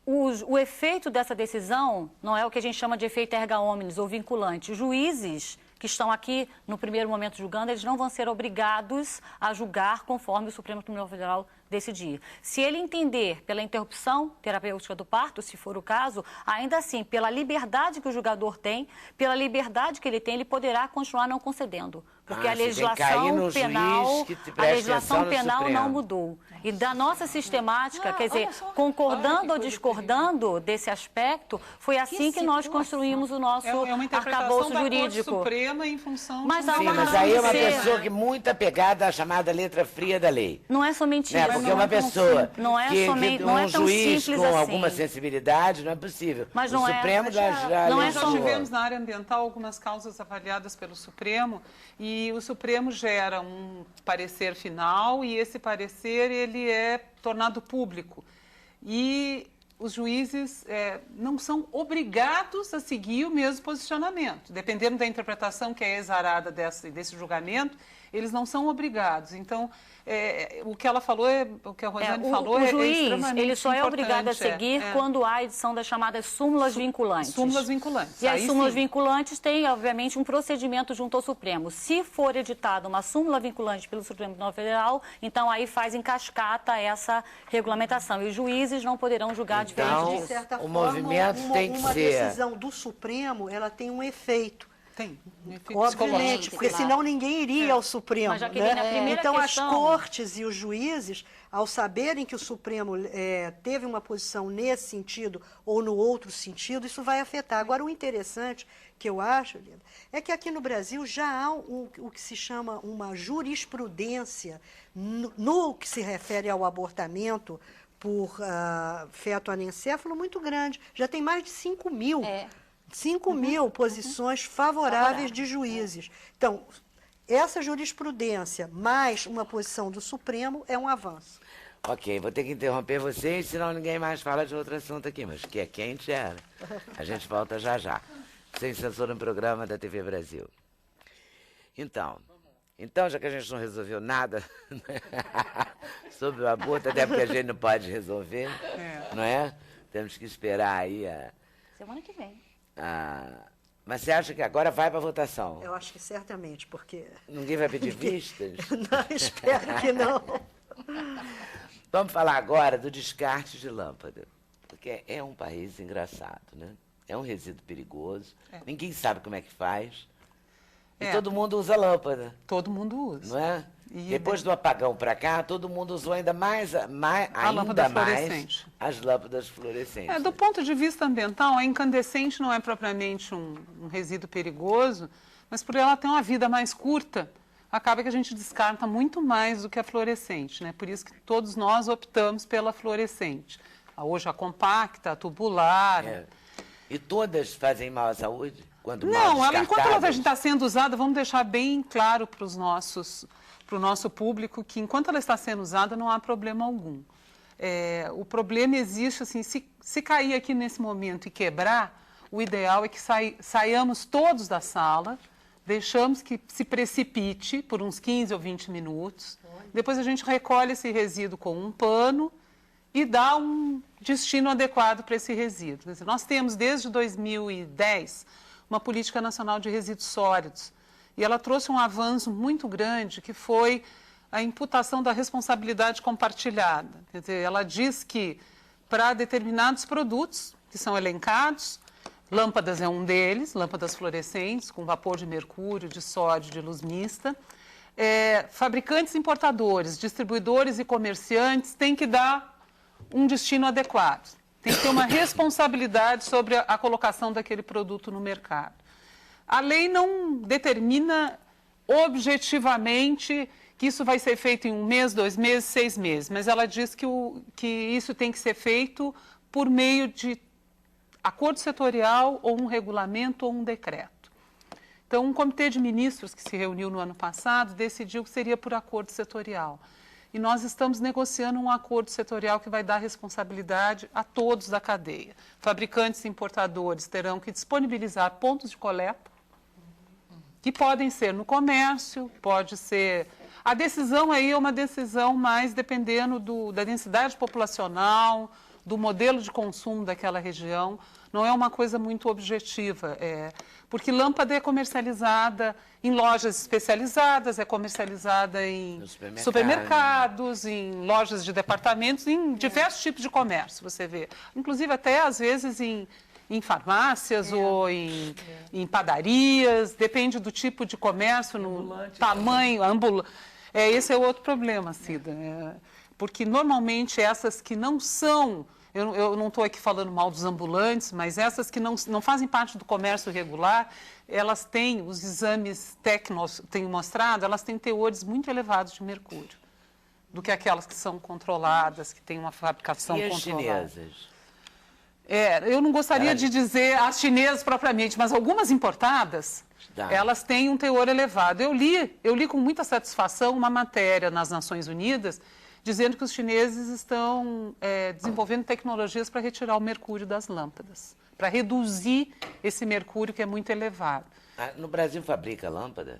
Speaker 3: O efeito dessa decisão não é o que a gente chama de efeito erga omnes ou vinculante. Os juízes que estão aqui no primeiro momento julgando, eles não vão ser obrigados a julgar conforme o Supremo Tribunal Federal decidir. Se ele entender pela interrupção terapêutica do parto, se for o caso, ainda assim, pela liberdade que o julgador tem, pela liberdade que ele tem, ele poderá continuar não concedendo. Porque a
Speaker 1: você tem que cair
Speaker 3: legislação
Speaker 1: no
Speaker 3: penal,
Speaker 1: juiz que te
Speaker 3: a
Speaker 1: preste
Speaker 3: legislação
Speaker 1: atenção no
Speaker 3: penal não
Speaker 1: Supremo.
Speaker 3: mudou. E da nossa sistemática, quer dizer,
Speaker 6: olha só, olha
Speaker 3: concordando
Speaker 6: que
Speaker 3: ou
Speaker 6: coisa
Speaker 3: discordando desse aspecto, foi assim que nós construímos o nosso
Speaker 6: É uma interpretação
Speaker 3: arcabouço
Speaker 6: da
Speaker 3: jurídico.
Speaker 6: Corte Suprema em função
Speaker 3: Mas
Speaker 6: de
Speaker 3: há
Speaker 1: Sim,
Speaker 3: uma
Speaker 1: mas
Speaker 3: razão
Speaker 1: aí é uma
Speaker 3: de ser.
Speaker 1: pessoa que muito apegada à chamada letra fria da lei.
Speaker 3: Não é somente
Speaker 1: Né?
Speaker 3: isso.
Speaker 1: Porque
Speaker 3: não
Speaker 1: uma
Speaker 3: é tão
Speaker 1: pessoa
Speaker 3: sim- não é
Speaker 1: que
Speaker 3: somente,
Speaker 1: um
Speaker 3: não é tão
Speaker 1: juiz
Speaker 3: simples
Speaker 1: com
Speaker 3: assim.
Speaker 1: alguma sensibilidade, não é possível.
Speaker 3: Mas
Speaker 1: o
Speaker 3: não é-
Speaker 1: Supremo já
Speaker 3: não é
Speaker 6: Nós já
Speaker 3: só-
Speaker 6: tivemos na área ambiental algumas causas avaliadas pelo Supremo e o Supremo gera um parecer final e esse parecer ele é tornado público. E os juízes não são obrigados a seguir o mesmo posicionamento. Dependendo da interpretação que é exarada desse julgamento, eles não são obrigados. Então, o que ela falou, o que a Rosane falou,
Speaker 3: o juiz,
Speaker 6: extremamente
Speaker 3: ele só é obrigado a seguir quando há a edição das chamadas súmulas vinculantes.
Speaker 6: Súmulas vinculantes.
Speaker 3: E as súmulas vinculantes têm, obviamente, um procedimento junto ao Supremo. Se for editada uma súmula vinculante pelo Supremo Tribunal Federal, então aí faz em cascata essa regulamentação. E os juízes não poderão julgar diferente disso.
Speaker 2: De certa
Speaker 1: o movimento
Speaker 2: forma,
Speaker 1: tem que
Speaker 2: uma
Speaker 1: ser...
Speaker 2: decisão do Supremo, ela tem um efeito.
Speaker 6: Tem.
Speaker 2: Obviamente, porque senão ninguém iria ao Supremo.
Speaker 3: Mas já que
Speaker 2: né?
Speaker 3: na primeira
Speaker 2: então,
Speaker 3: questão...
Speaker 2: as cortes e os juízes, ao saberem que o Supremo teve uma posição nesse sentido ou no outro sentido, isso vai afetar. Agora, o interessante que eu acho, Linda, é que aqui no Brasil já há o que se chama uma jurisprudência no que se refere ao abortamento por feto anencéfalo muito grande. Já tem mais de 5 mil. 5 mil posições favoráveis de juízes. Então, essa jurisprudência mais uma posição do Supremo é um avanço.
Speaker 1: Ok, vou ter que interromper vocês, senão ninguém mais fala de outro assunto aqui, mas que é quente, era. A gente volta já já. Sem censura no programa da TV Brasil. Então, já que a gente não resolveu nada sobre o aborto, até porque a gente não pode resolver, não é? Temos que esperar aí
Speaker 3: Semana que vem.
Speaker 1: Mas você acha que agora vai para a votação?
Speaker 2: Eu acho que certamente, porque...
Speaker 1: Ninguém vai pedir vistas?
Speaker 2: Não, espero que não.
Speaker 1: Vamos falar agora do descarte de lâmpada, porque é um país engraçado, né? É um resíduo perigoso, ninguém sabe como é que faz, e todo mundo usa lâmpada.
Speaker 6: Todo mundo usa.
Speaker 1: Não é? Depois do apagão para cá, todo mundo usou ainda mais as lâmpadas fluorescentes.
Speaker 6: Do ponto de vista ambiental, a incandescente não é propriamente um resíduo perigoso, mas por ela ter uma vida mais curta, acaba que a gente descarta muito mais do que a fluorescente, né? Por isso que todos nós optamos pela fluorescente. Hoje a compacta, a tubular.
Speaker 1: E todas fazem mal à saúde?
Speaker 6: Não, enquanto ela está sendo usada, vamos deixar bem claro para o nosso público que enquanto ela está sendo usada não há problema algum. O problema existe, assim, se cair aqui nesse momento e quebrar, o ideal é que saiamos todos da sala, deixamos que se precipite por uns 15 ou 20 minutos, depois a gente recolhe esse resíduo com um pano e dá um destino adequado para esse resíduo. Quer dizer, nós temos desde 2010 uma política nacional de resíduos sólidos, e ela trouxe um avanço muito grande, que foi a imputação da responsabilidade compartilhada. Quer dizer, ela diz que para determinados produtos que são elencados, lâmpadas é um deles, lâmpadas fluorescentes com vapor de mercúrio, de sódio, de luz mista, fabricantes, importadores, distribuidores e comerciantes têm que dar um destino adequado. Tem que ter uma responsabilidade sobre a colocação daquele produto no mercado. A lei não determina objetivamente que isso vai ser feito em 1 mês, 2 meses, 6 meses, mas ela diz que isso tem que ser feito por meio de acordo setorial ou um regulamento ou um decreto. Então, um comitê de ministros que se reuniu no ano passado decidiu que seria por acordo setorial. E nós estamos negociando um acordo setorial que vai dar responsabilidade a todos da cadeia. Fabricantes e importadores terão que disponibilizar pontos de coleta, que podem ser no comércio, pode ser... A decisão aí é uma decisão mais dependendo da densidade populacional, do modelo de consumo daquela região, não é uma coisa muito objetiva, porque lâmpada é comercializada em lojas especializadas, é comercializada em supermercados, em lojas de departamentos, em diversos tipos de comércio, você vê. Inclusive até às vezes em farmácias ou em padarias, depende do tipo de comércio, no tamanho, esse é outro problema, Cida, porque normalmente essas que não são... Eu não estou aqui falando mal dos ambulantes, mas essas que não fazem parte do comércio regular, elas têm, os exames técnicos têm mostrado, elas têm teores muito elevados de mercúrio, do que aquelas que são controladas, que têm uma fabricação controlada.
Speaker 1: As chinesas?
Speaker 6: Eu não gostaria de dizer as chinesas propriamente, mas algumas importadas, elas têm um teor elevado. Eu li com muita satisfação uma matéria nas Nações Unidas, dizendo que os chineses estão desenvolvendo tecnologias para retirar o mercúrio das lâmpadas, para reduzir esse mercúrio que é muito elevado.
Speaker 1: No Brasil fabrica lâmpada?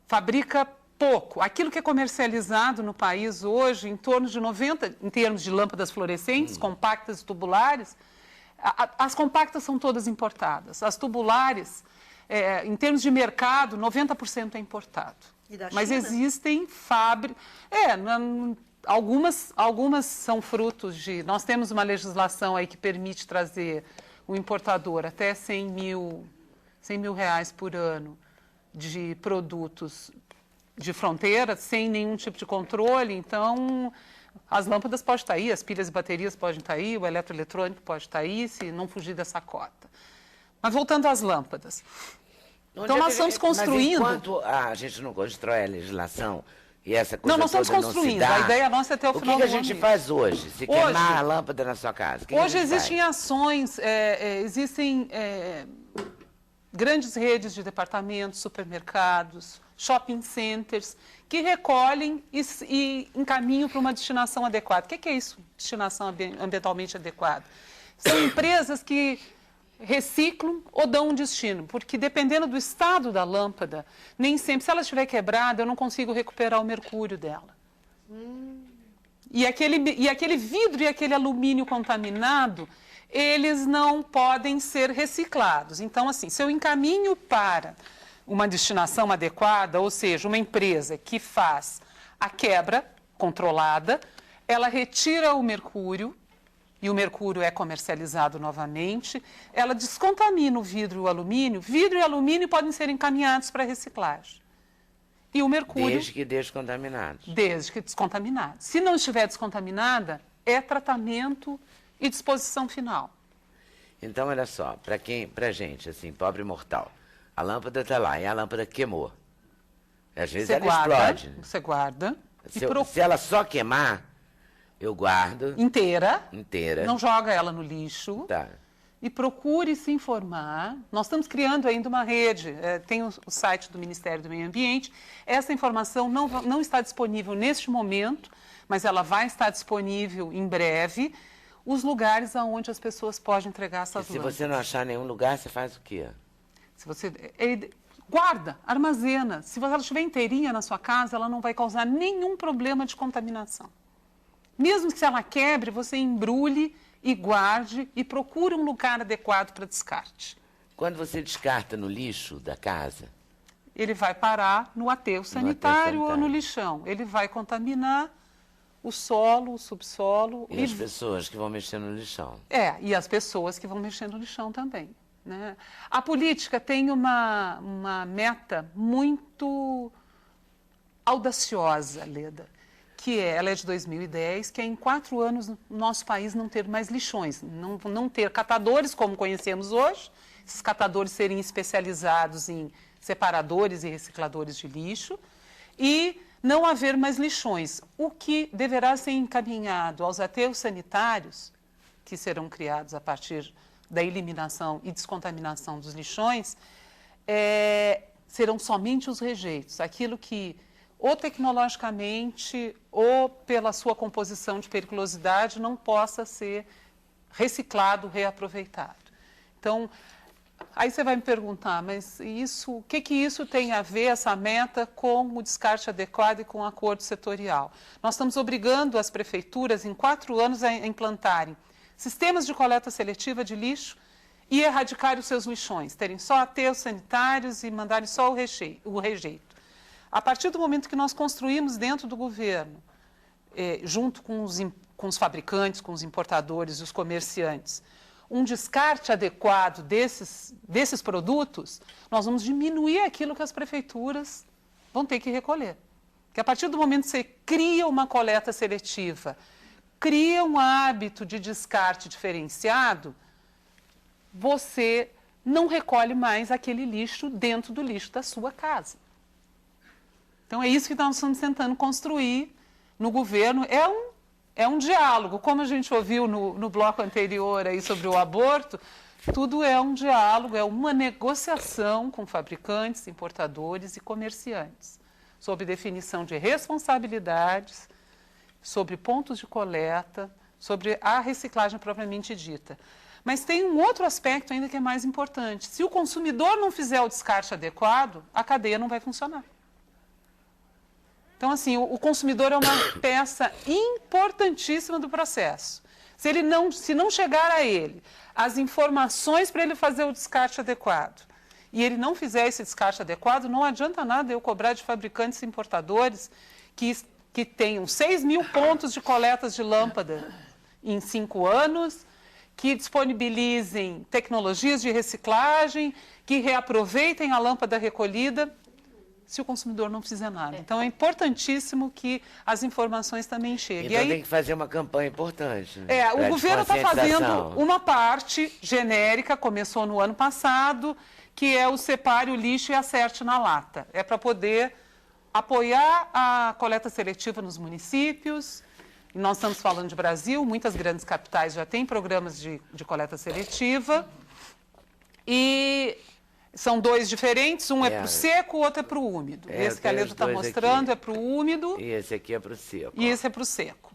Speaker 6: Fabrica pouco. Aquilo que é comercializado no país hoje, em torno de 90, em termos de lâmpadas fluorescentes, compactas e tubulares, as compactas são todas importadas. As tubulares, em termos de mercado, 90% é importado.
Speaker 2: E da
Speaker 6: Mas
Speaker 2: China?
Speaker 6: existem fábricas... Algumas são frutos de... Nós temos uma legislação aí que permite trazer o importador até 100 mil reais por ano de produtos de fronteira, sem nenhum tipo de controle. Então, as lâmpadas podem estar aí, as pilhas e baterias podem estar aí, o eletroeletrônico pode estar aí, se não fugir dessa cota. Mas voltando às lâmpadas. Então, nós estamos construindo...
Speaker 1: Mas enquanto a gente não constrói a legislação e essa coisa
Speaker 6: Não, nós estamos construindo. A ideia nossa é até o final do ano.
Speaker 1: O que a gente faz hoje? Se queimar a lâmpada na sua casa,
Speaker 6: hoje existem ações, existem grandes redes de departamentos, supermercados, shopping centers, que recolhem e encaminham para uma destinação adequada. O que é isso, destinação ambientalmente adequada? São empresas que reciclam ou dão um destino, porque dependendo do estado da lâmpada, nem sempre, se ela estiver quebrada, eu não consigo recuperar o mercúrio dela. E aquele vidro e aquele alumínio contaminado, eles não podem ser reciclados. Então, assim, se eu encaminho para uma destinação adequada, ou seja, uma empresa que faz a quebra controlada, ela retira o mercúrio, e o mercúrio é comercializado novamente, ela descontamina o vidro e o alumínio. Vidro e alumínio podem ser encaminhados para reciclagem. E o mercúrio...
Speaker 1: Desde que descontaminados.
Speaker 6: Desde que descontaminado. Se não estiver descontaminada, é tratamento e disposição final.
Speaker 1: Então, olha só, pra gente, assim, pobre mortal, a lâmpada está lá e a lâmpada queimou. Às vezes ela explode.
Speaker 6: Você guarda.
Speaker 1: Se ela só queimar, eu guardo.
Speaker 6: Inteira.
Speaker 1: Inteira.
Speaker 6: Não joga ela no lixo.
Speaker 1: Tá.
Speaker 6: E procure se informar. Nós estamos criando ainda uma rede. Tem o site do Ministério do Meio Ambiente. Essa informação não está disponível neste momento, mas ela vai estar disponível em breve. Os lugares onde as pessoas podem entregar essas lâmpadas.
Speaker 1: Se você não achar nenhum lugar, você faz o quê?
Speaker 6: Se você guarda, armazena. Se ela estiver inteirinha na sua casa, ela não vai causar nenhum problema de contaminação. Mesmo que se ela quebre, você embrulhe e guarde e procure um lugar adequado para descarte.
Speaker 1: Quando você descarta no lixo da casa?
Speaker 6: Ele vai parar no aterro sanitário ou no lixão. Ele vai contaminar o solo, o subsolo.
Speaker 1: E as pessoas que vão mexer no lixão.
Speaker 6: E as pessoas que vão mexer no lixão também. Né? A política tem uma meta muito audaciosa, Leda, que ela é de 2010, que é em 4 anos o nosso país não ter mais lixões, não ter catadores como conhecemos hoje, esses catadores serem especializados em separadores e recicladores de lixo, e não haver mais lixões, o que deverá ser encaminhado aos aterros sanitários, que serão criados a partir da eliminação e descontaminação dos lixões, serão somente os rejeitos, aquilo que ou tecnologicamente ou pela sua composição de periculosidade não possa ser reciclado, reaproveitado. Então, aí você vai me perguntar, mas o que isso tem a ver, essa meta, com o descarte adequado e com o acordo setorial? Nós estamos obrigando as prefeituras, em 4 anos, a implantarem sistemas de coleta seletiva de lixo e erradicarem os seus lixões, terem só aterros sanitários e mandarem só o rejeito. A partir do momento que nós construímos dentro do governo, junto com os fabricantes, com os importadores e os comerciantes, um descarte adequado desses produtos, nós vamos diminuir aquilo que as prefeituras vão ter que recolher. Porque a partir do momento que você cria uma coleta seletiva, cria um hábito de descarte diferenciado, você não recolhe mais aquele lixo dentro do lixo da sua casa. Então, é isso que nós estamos tentando construir no governo. É um diálogo, como a gente ouviu no bloco anterior aí sobre o aborto, tudo é um diálogo, é uma negociação com fabricantes, importadores e comerciantes, sob definição de responsabilidades, sobre pontos de coleta, sobre a reciclagem propriamente dita. Mas tem um outro aspecto ainda que é mais importante. Se o consumidor não fizer o descarte adequado, a cadeia não vai funcionar. Então, assim, o consumidor é uma peça importantíssima do processo. Se não chegar a ele as informações para ele fazer o descarte adequado, e ele não fizer esse descarte adequado, não adianta nada eu cobrar de fabricantes e importadores que tenham 6.000 pontos de coletas de lâmpada em 5 anos, que disponibilizem tecnologias de reciclagem, que reaproveitem a lâmpada recolhida, se o consumidor não fizer nada. Então, é importantíssimo que as informações também cheguem.
Speaker 1: Então, tem que fazer uma campanha importante.
Speaker 6: O governo está fazendo uma parte genérica, começou no ano passado, que é o separe o lixo e acerte na lata. É para poder apoiar a coleta seletiva nos municípios. Nós estamos falando de Brasil, muitas grandes capitais já têm programas de coleta seletiva. E são 2 diferentes, um é para o seco, o outro é para o úmido. Esse que a Leda está mostrando aqui é para o úmido.
Speaker 1: E esse aqui é para o seco.
Speaker 6: E esse é para o seco.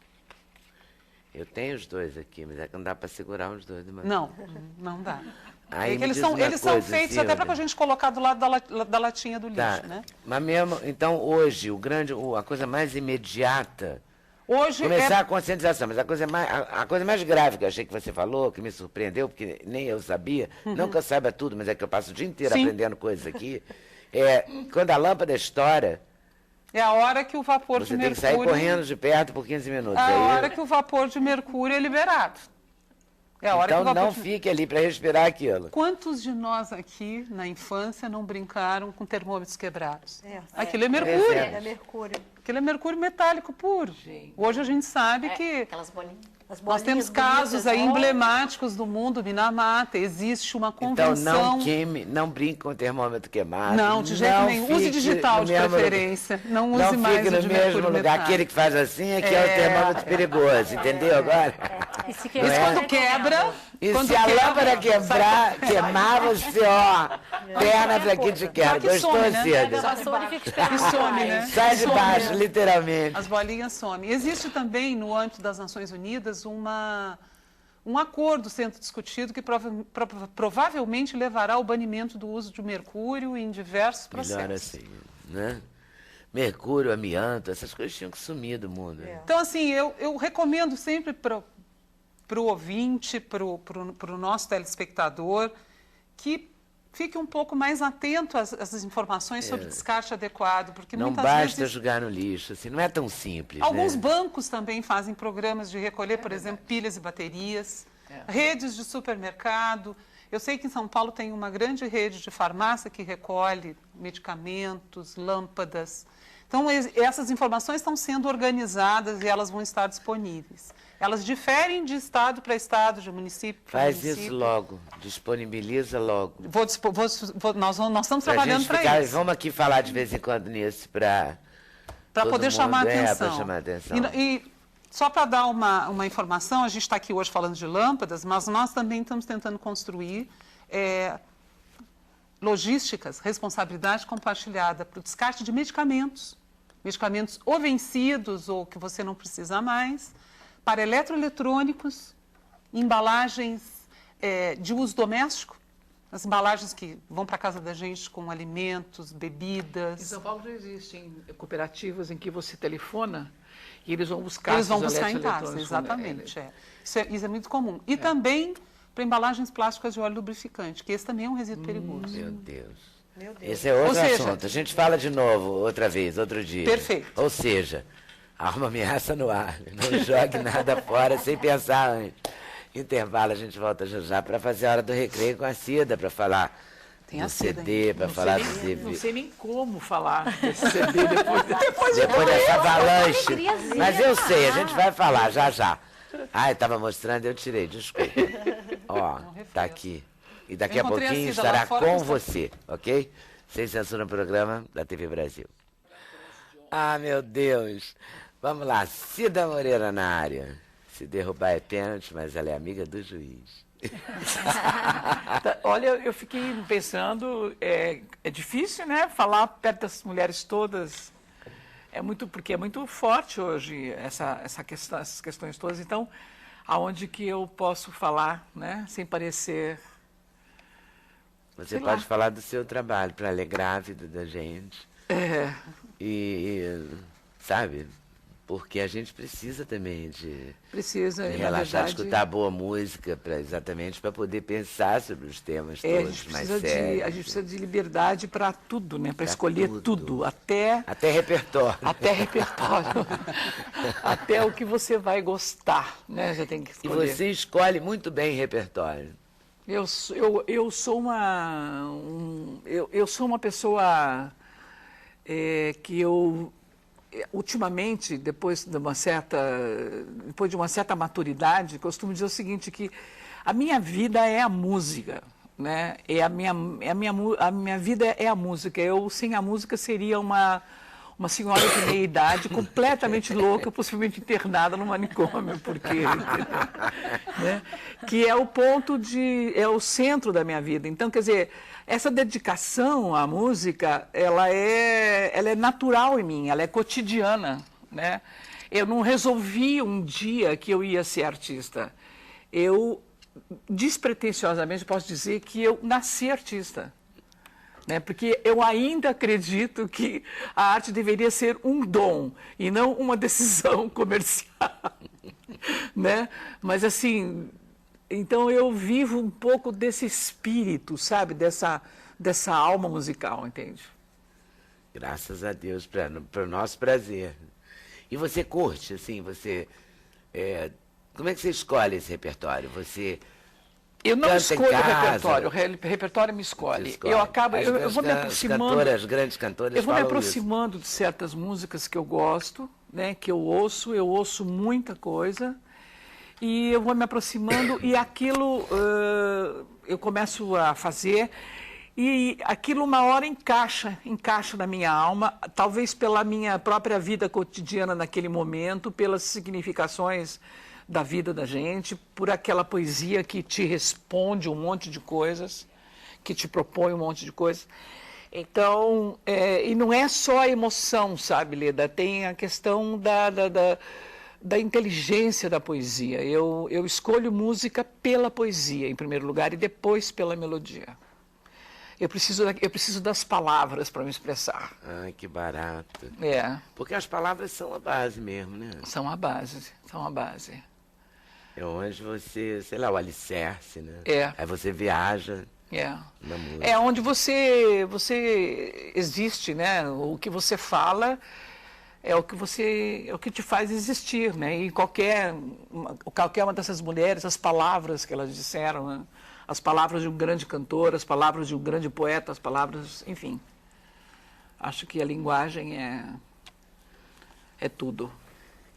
Speaker 1: Eu tenho os 2 aqui, mas é que não dá para segurar os 2 de uma vez.
Speaker 6: Não, não dá.
Speaker 1: Aí
Speaker 6: eles são feitos até para a gente colocar do lado da latinha do lixo, né?
Speaker 1: Mas mesmo, então hoje, a coisa mais imediata,
Speaker 6: hoje
Speaker 1: começar a conscientização, mas a coisa mais grave que eu achei que você falou, que me surpreendeu, porque nem eu sabia, não que eu saiba tudo, mas é que eu passo o dia inteiro aprendendo coisas aqui, quando a lâmpada estoura,
Speaker 6: é a hora que o vapor de mercúrio...
Speaker 1: Você tem que sair correndo de perto por 15 minutos.
Speaker 6: É a hora que o vapor de mercúrio é liberado.
Speaker 1: Então não fique ali para respirar aquilo.
Speaker 6: Quantos de nós aqui, na infância, não brincaram com termômetros quebrados? Aquilo é mercúrio.
Speaker 2: É mercúrio.
Speaker 6: Aquilo é mercúrio metálico puro.
Speaker 5: Gente.
Speaker 6: Hoje a gente sabe que...
Speaker 4: Aquelas bolinhas.
Speaker 6: Nós temos casos aí emblemáticos do mundo, Minamata, existe uma convenção...
Speaker 1: Então não brinque com o termômetro queimado.
Speaker 6: Não, de jeito nenhum. Use digital de preferência. Não use mais o de mercúrio metálico. Não fique no mesmo lugar.
Speaker 1: Aquele que faz assim é que é o termômetro perigoso, entendeu agora?
Speaker 6: Isso quando quebra...
Speaker 1: E se a lâmpada queimar, você, perna pra que te quebra. Gostou, Cida?
Speaker 6: E some, né?
Speaker 1: Sai de baixo, literalmente.
Speaker 6: As bolinhas somem. Existe também, no âmbito das Nações Unidas, um acordo sendo discutido que provavelmente levará ao banimento do uso de mercúrio em diversos processos.
Speaker 1: Melhor assim, né? Mercúrio, amianto, essas coisas tinham que sumir do mundo.
Speaker 6: Então, assim, eu recomendo sempre para o ouvinte, para o nosso telespectador, que fique um pouco mais atento às informações sobre descarte adequado, porque
Speaker 1: não
Speaker 6: muitas
Speaker 1: basta
Speaker 6: vezes...
Speaker 1: jogar no lixo, assim, não é tão simples.
Speaker 6: Alguns bancos também fazem programas de recolher, por exemplo, pilhas e baterias, redes de supermercado. Eu sei que em São Paulo tem uma grande rede de farmácia que recolhe medicamentos, lâmpadas. Então, essas informações estão sendo organizadas e elas vão estar disponíveis. Elas diferem de estado para estado, de município para município.
Speaker 1: Faz isso logo, disponibiliza logo.
Speaker 6: Nós estamos trabalhando para isso.
Speaker 1: Vamos aqui falar de vez em quando nisso para
Speaker 6: poder chamar a atenção.
Speaker 1: Para chamar a atenção.
Speaker 6: E só para dar uma informação, a gente está aqui hoje falando de lâmpadas, mas nós também estamos tentando construir logísticas, responsabilidade compartilhada para o descarte de medicamentos ou vencidos ou que você não precisa mais, para eletroeletrônicos, embalagens de uso doméstico, as embalagens que vão para a casa da gente com alimentos, bebidas.
Speaker 5: Em São Paulo já existem cooperativas em que você telefona e eles vão buscar
Speaker 6: em casa, exatamente. Isso é muito comum. E também para embalagens plásticas de óleo lubrificante, que esse também é um resíduo perigoso.
Speaker 1: Meu Deus. Esse é outro assunto. A gente fala de novo outra vez, outro dia.
Speaker 6: Perfeito.
Speaker 1: Ou seja, há uma ameaça no ar. Não jogue nada fora sem pensar antes. Intervalo, a gente volta já para fazer a hora do recreio com a Cida, para falar do CD, para falar do CD.
Speaker 5: Não sei nem como falar desse CD depois
Speaker 1: dessa avalanche. Mas eu sei, a gente vai falar já. Ah, estava mostrando, eu tirei, desculpa. Ó, tá aqui. E daqui a pouquinho estará com você, ok? Sem censura no programa da TV Brasil. Ah, meu Deus. Vamos lá, Cida Moreira na área. Se derrubar é pênalti, mas ela é amiga do juiz.
Speaker 5: Olha, eu fiquei pensando, é difícil, né? Falar perto das mulheres todas Porque é muito forte hoje essas questões todas. Então, aonde que eu posso falar, né, sem parecer...
Speaker 1: Você pode falar do seu trabalho para alegrar a vida da gente. Sabe? Porque a gente precisa também de relaxar, de escutar boa música, exatamente para poder pensar sobre os temas todos mais sérios.
Speaker 5: A gente precisa de liberdade para tudo, né? Para escolher tudo, até
Speaker 1: repertório.
Speaker 5: Até repertório. Até o que você vai gostar, né? Você tem que escolher.
Speaker 1: E você escolhe muito bem repertório.
Speaker 5: Eu sou uma pessoa que ultimamente, depois de uma certa maturidade, costumo dizer o seguinte, que a minha vida é a música, né? A minha vida é a música. Eu, sem a música, seria uma senhora de meia idade, completamente louca, possivelmente internada no manicômio, porque... né? Que é é o centro da minha vida. Então, quer dizer, essa dedicação à música, ela é natural em mim, ela é cotidiana, né? Eu não resolvi um dia que eu ia ser artista. Eu, despretensiosamente, posso dizer que eu nasci artista. Né? Porque eu ainda acredito que a arte deveria ser um dom e não uma decisão comercial. Né? Mas, assim, então eu vivo um pouco desse espírito, sabe? Dessa alma musical, entende?
Speaker 1: Graças a Deus, para o nosso prazer. E você curte, assim, como é que você escolhe esse repertório?
Speaker 5: Eu não escolho o repertório, o repertório me escolhe. Eu vou me aproximando.
Speaker 1: As grandes cantoras
Speaker 5: eu vou me aproximando de certas músicas que eu gosto, né, que eu ouço muita coisa, e eu vou me aproximando e aquilo eu começo a fazer, e aquilo uma hora encaixa na minha alma, talvez pela minha própria vida cotidiana naquele momento, pelas significações da vida da gente, por aquela poesia que te responde um monte de coisas, que te propõe um monte de coisas. Então, e não é só a emoção, sabe, Leda? Tem a questão da inteligência da poesia. Eu escolho música pela poesia, em primeiro lugar, e depois pela melodia. Eu preciso das palavras para me expressar.
Speaker 1: Ai, que barato.
Speaker 5: Porque
Speaker 1: as palavras são a base mesmo, né?
Speaker 5: São a base.
Speaker 1: É onde você, sei lá, o alicerce, né? Aí você viaja na música.
Speaker 5: É onde você existe, né? O que você fala é o que te faz existir, né? E qualquer uma dessas mulheres, as palavras que elas disseram, né? As palavras de um grande cantor, as palavras de um grande poeta, as palavras, enfim. Acho que a linguagem é tudo.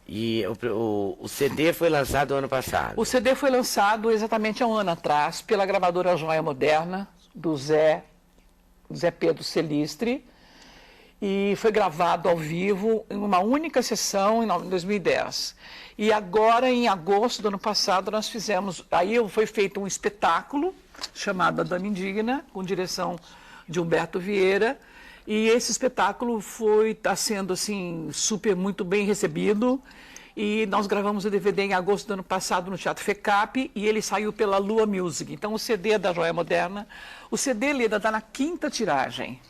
Speaker 1: E o CD foi lançado ano passado?
Speaker 5: O CD foi lançado exatamente há um ano atrás pela gravadora Joia Moderna, do Zé Pedro Celistre, e foi gravado ao vivo em uma única sessão em 2010. E agora, em agosto do ano passado, nós fizemos... Aí foi feito um espetáculo chamado A Dama Indigna, com direção de Humberto Vieira, e esse espetáculo está sendo assim, muito bem recebido, e nós gravamos o DVD em agosto do ano passado no Teatro FECAP, e ele saiu pela Lua Music. Então o CD é da Joia Moderna. O CD, Leda, está na 5ª tiragem.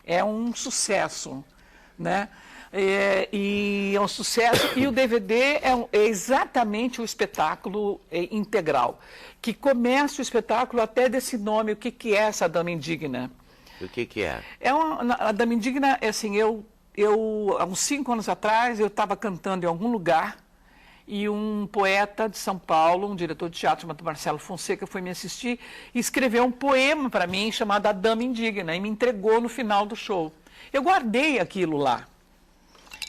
Speaker 5: É um sucesso, né? E é um sucesso, e o DVD é exatamente o espetáculo integral, que começa o espetáculo até desse nome, o que é essa Dama Indigna.
Speaker 1: O que é?
Speaker 5: A Dama Indigna, assim, há uns 5 anos atrás, eu estava cantando em algum lugar, e um poeta de São Paulo, um diretor de teatro chamado Marcelo Fonseca, foi me assistir e escreveu um poema para mim chamado A Dama Indigna, e me entregou no final do show. Eu guardei aquilo lá.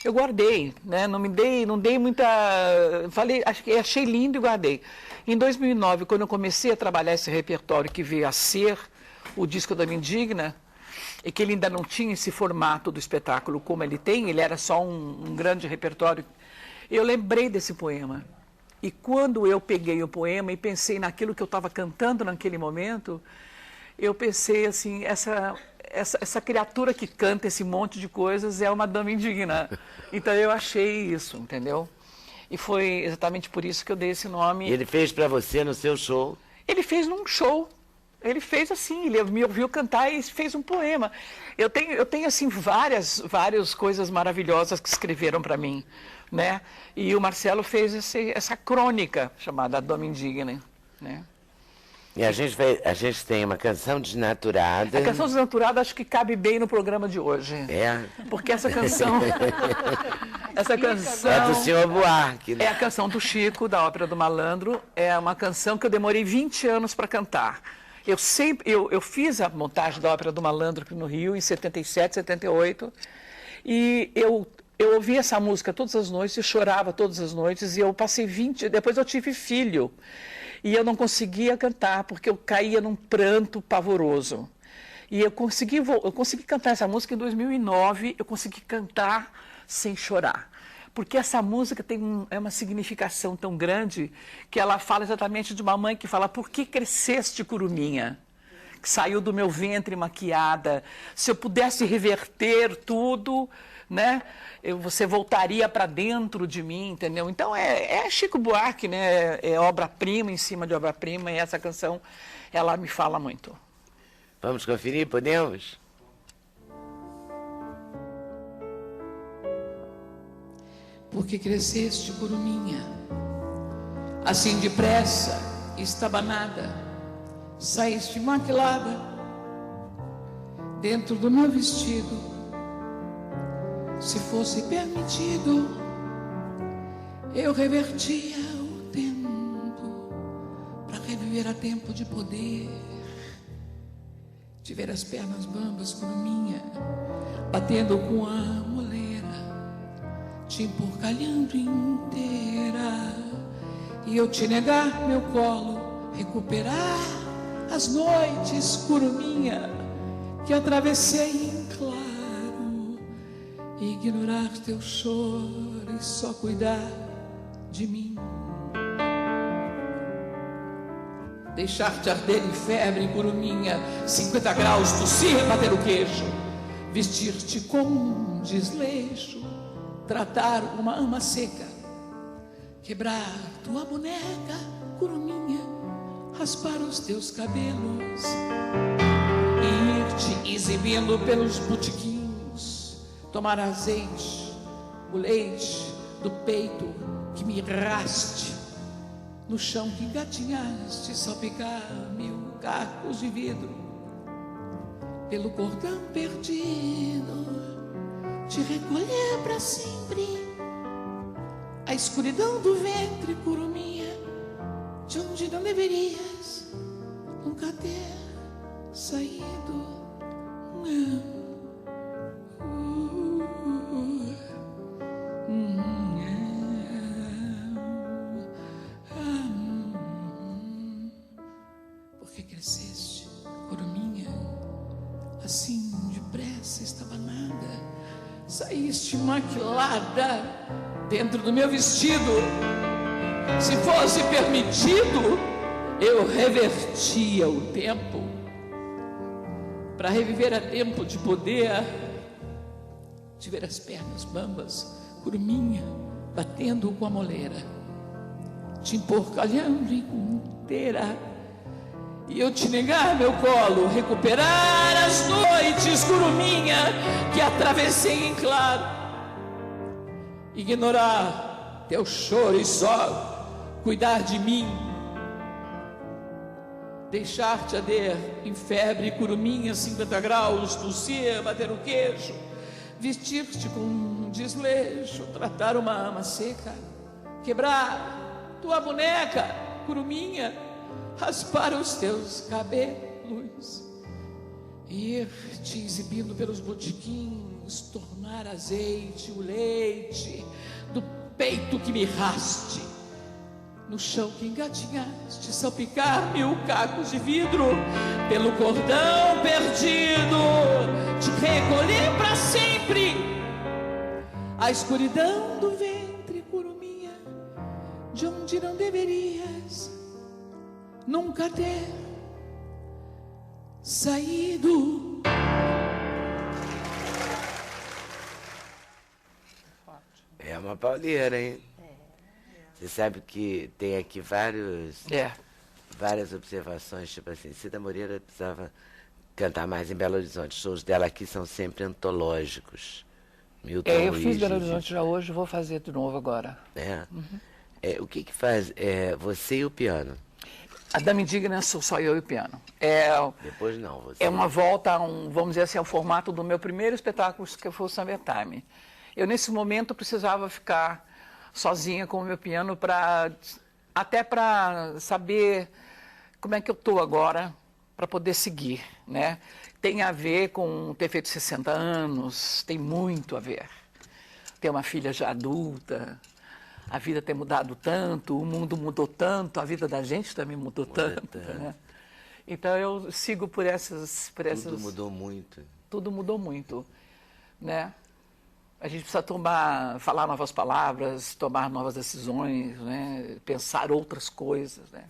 Speaker 5: Eu guardei, né? Não dei muita... achei lindo e guardei. Em 2009, quando eu comecei a trabalhar esse repertório que veio a ser o disco da Dama Indigna, e que ele ainda não tinha esse formato do espetáculo como ele tem, ele era só um grande repertório, eu lembrei desse poema. E quando eu peguei o poema e pensei naquilo que eu estava cantando naquele momento, eu pensei assim, essa criatura que canta esse monte de coisas é uma dama indigna. Então eu achei isso, entendeu? E foi exatamente por isso que eu dei esse nome.
Speaker 1: E ele fez para você no seu show?
Speaker 5: Ele fez num show. Ele fez assim, ele me ouviu cantar e fez um poema. Eu tenho assim, várias coisas maravilhosas que escreveram para mim, né? E o Marcelo fez essa crônica chamada A Dama Indigna, né?
Speaker 1: E a gente tem uma canção desnaturada.
Speaker 5: A canção desnaturada acho que cabe bem no programa de hoje.
Speaker 1: É.
Speaker 5: Porque essa canção... essa canção...
Speaker 1: É do Senhor Buarque.
Speaker 5: É a canção do Chico, da Ópera do Malandro. É uma canção que eu demorei 20 anos para cantar. Eu fiz a montagem da Ópera do Malandro aqui no Rio, em 77, 78. E eu ouvia essa música todas as noites, eu chorava todas as noites. E eu passei 20... Depois eu tive filho. E eu não conseguia cantar, porque eu caía num pranto pavoroso. E eu consegui cantar essa música em 2009, eu consegui cantar sem chorar. Porque essa música é uma significação tão grande que ela fala exatamente de uma mãe que fala: por que cresceste, curuminha? Que saiu do meu ventre maquiada. Se eu pudesse reverter tudo, né? Você voltaria para dentro de mim, entendeu? Então é Chico Buarque, né? É obra-prima em cima de obra-prima, e essa canção, ela me fala muito.
Speaker 1: Vamos conferir, podemos?
Speaker 7: Porque cresceste, curuminha, assim depressa, estabanada, saíste maquilada dentro do meu vestido. Se fosse permitido, eu revertia o tempo para reviver a tempo de poder, de ver as pernas bambas, curuminha, batendo com a moleira, te empurcalhando inteira, e eu te negar meu colo, recuperar as noites, curuminha, que atravessei em claro, ignorar teu choro e só cuidar de mim. Deixar-te arder em febre, curuminha, 50 graus, tossir, bater o queixo, vestir-te com um desleixo, tratar uma ama seca, quebrar tua boneca, curuminha, raspar os teus cabelos e ir-te exibindo pelos botiquinhos, tomar azeite, o leite do peito que me raste, no chão que engatinhaste, salpicar 1000 cacos de vidro, pelo cordão perdido, te recolher para sempre, a escuridão do ventre, curuminha, de onde não deverias nunca ter saído. Não. Porque cresceste, curuminha, assim depressa, estabanada, saíste maquilada dentro do meu vestido. Se fosse permitido, eu revertia o tempo para reviver a tempo de poder, de ver as pernas bambas, curuminha, batendo com a moleira, te emporcalhando inteira, e eu te negar meu colo, recuperar as noites, curuminha, que atravessei em claro, ignorar teu choro e só cuidar de mim, deixar-te arder em febre, curuminha, 50 graus, tossir, bater o queixo, vestir-te com um desleixo, tratar uma ama seca, quebrar tua boneca, curuminha, raspar os teus cabelos, ir te exibindo pelos botiquins, tornar azeite, o leite do peito que me raste, no chão que engatinhaste, salpicar 1000 cacos de vidro, pelo cordão perdido, te recolher para sempre, a escuridão do ventre, curuminha, de onde não deverias nunca ter saído.
Speaker 1: É uma pauleira, hein? Você sabe que tem aqui várias observações, tipo assim, Cida Moreira precisava cantar mais em Belo Horizonte. Os shows dela aqui são sempre antológicos. Milton
Speaker 5: eu
Speaker 1: Luiz,
Speaker 5: fiz Belo Horizonte já hoje, vou fazer de novo agora.
Speaker 1: O que faz você e o piano?
Speaker 5: A Dama Indigna sou só eu e o piano.
Speaker 1: Depois não, você.
Speaker 5: É uma volta, vamos dizer assim, ao formato do meu primeiro espetáculo, que foi o Summertime. Eu, nesse momento, precisava ficar sozinha com o meu piano até para saber como é que eu estou agora, para poder seguir, né? Tem a ver com ter feito 60 anos, tem muito a ver. Ter uma filha já adulta, a vida ter mudado tanto, o mundo mudou tanto, a vida da gente também mudou tanto, né? Então eu sigo por essas...
Speaker 1: Tudo mudou muito.
Speaker 5: Tudo mudou muito, né? A gente precisa falar novas palavras, tomar novas decisões, né? Pensar outras coisas, né?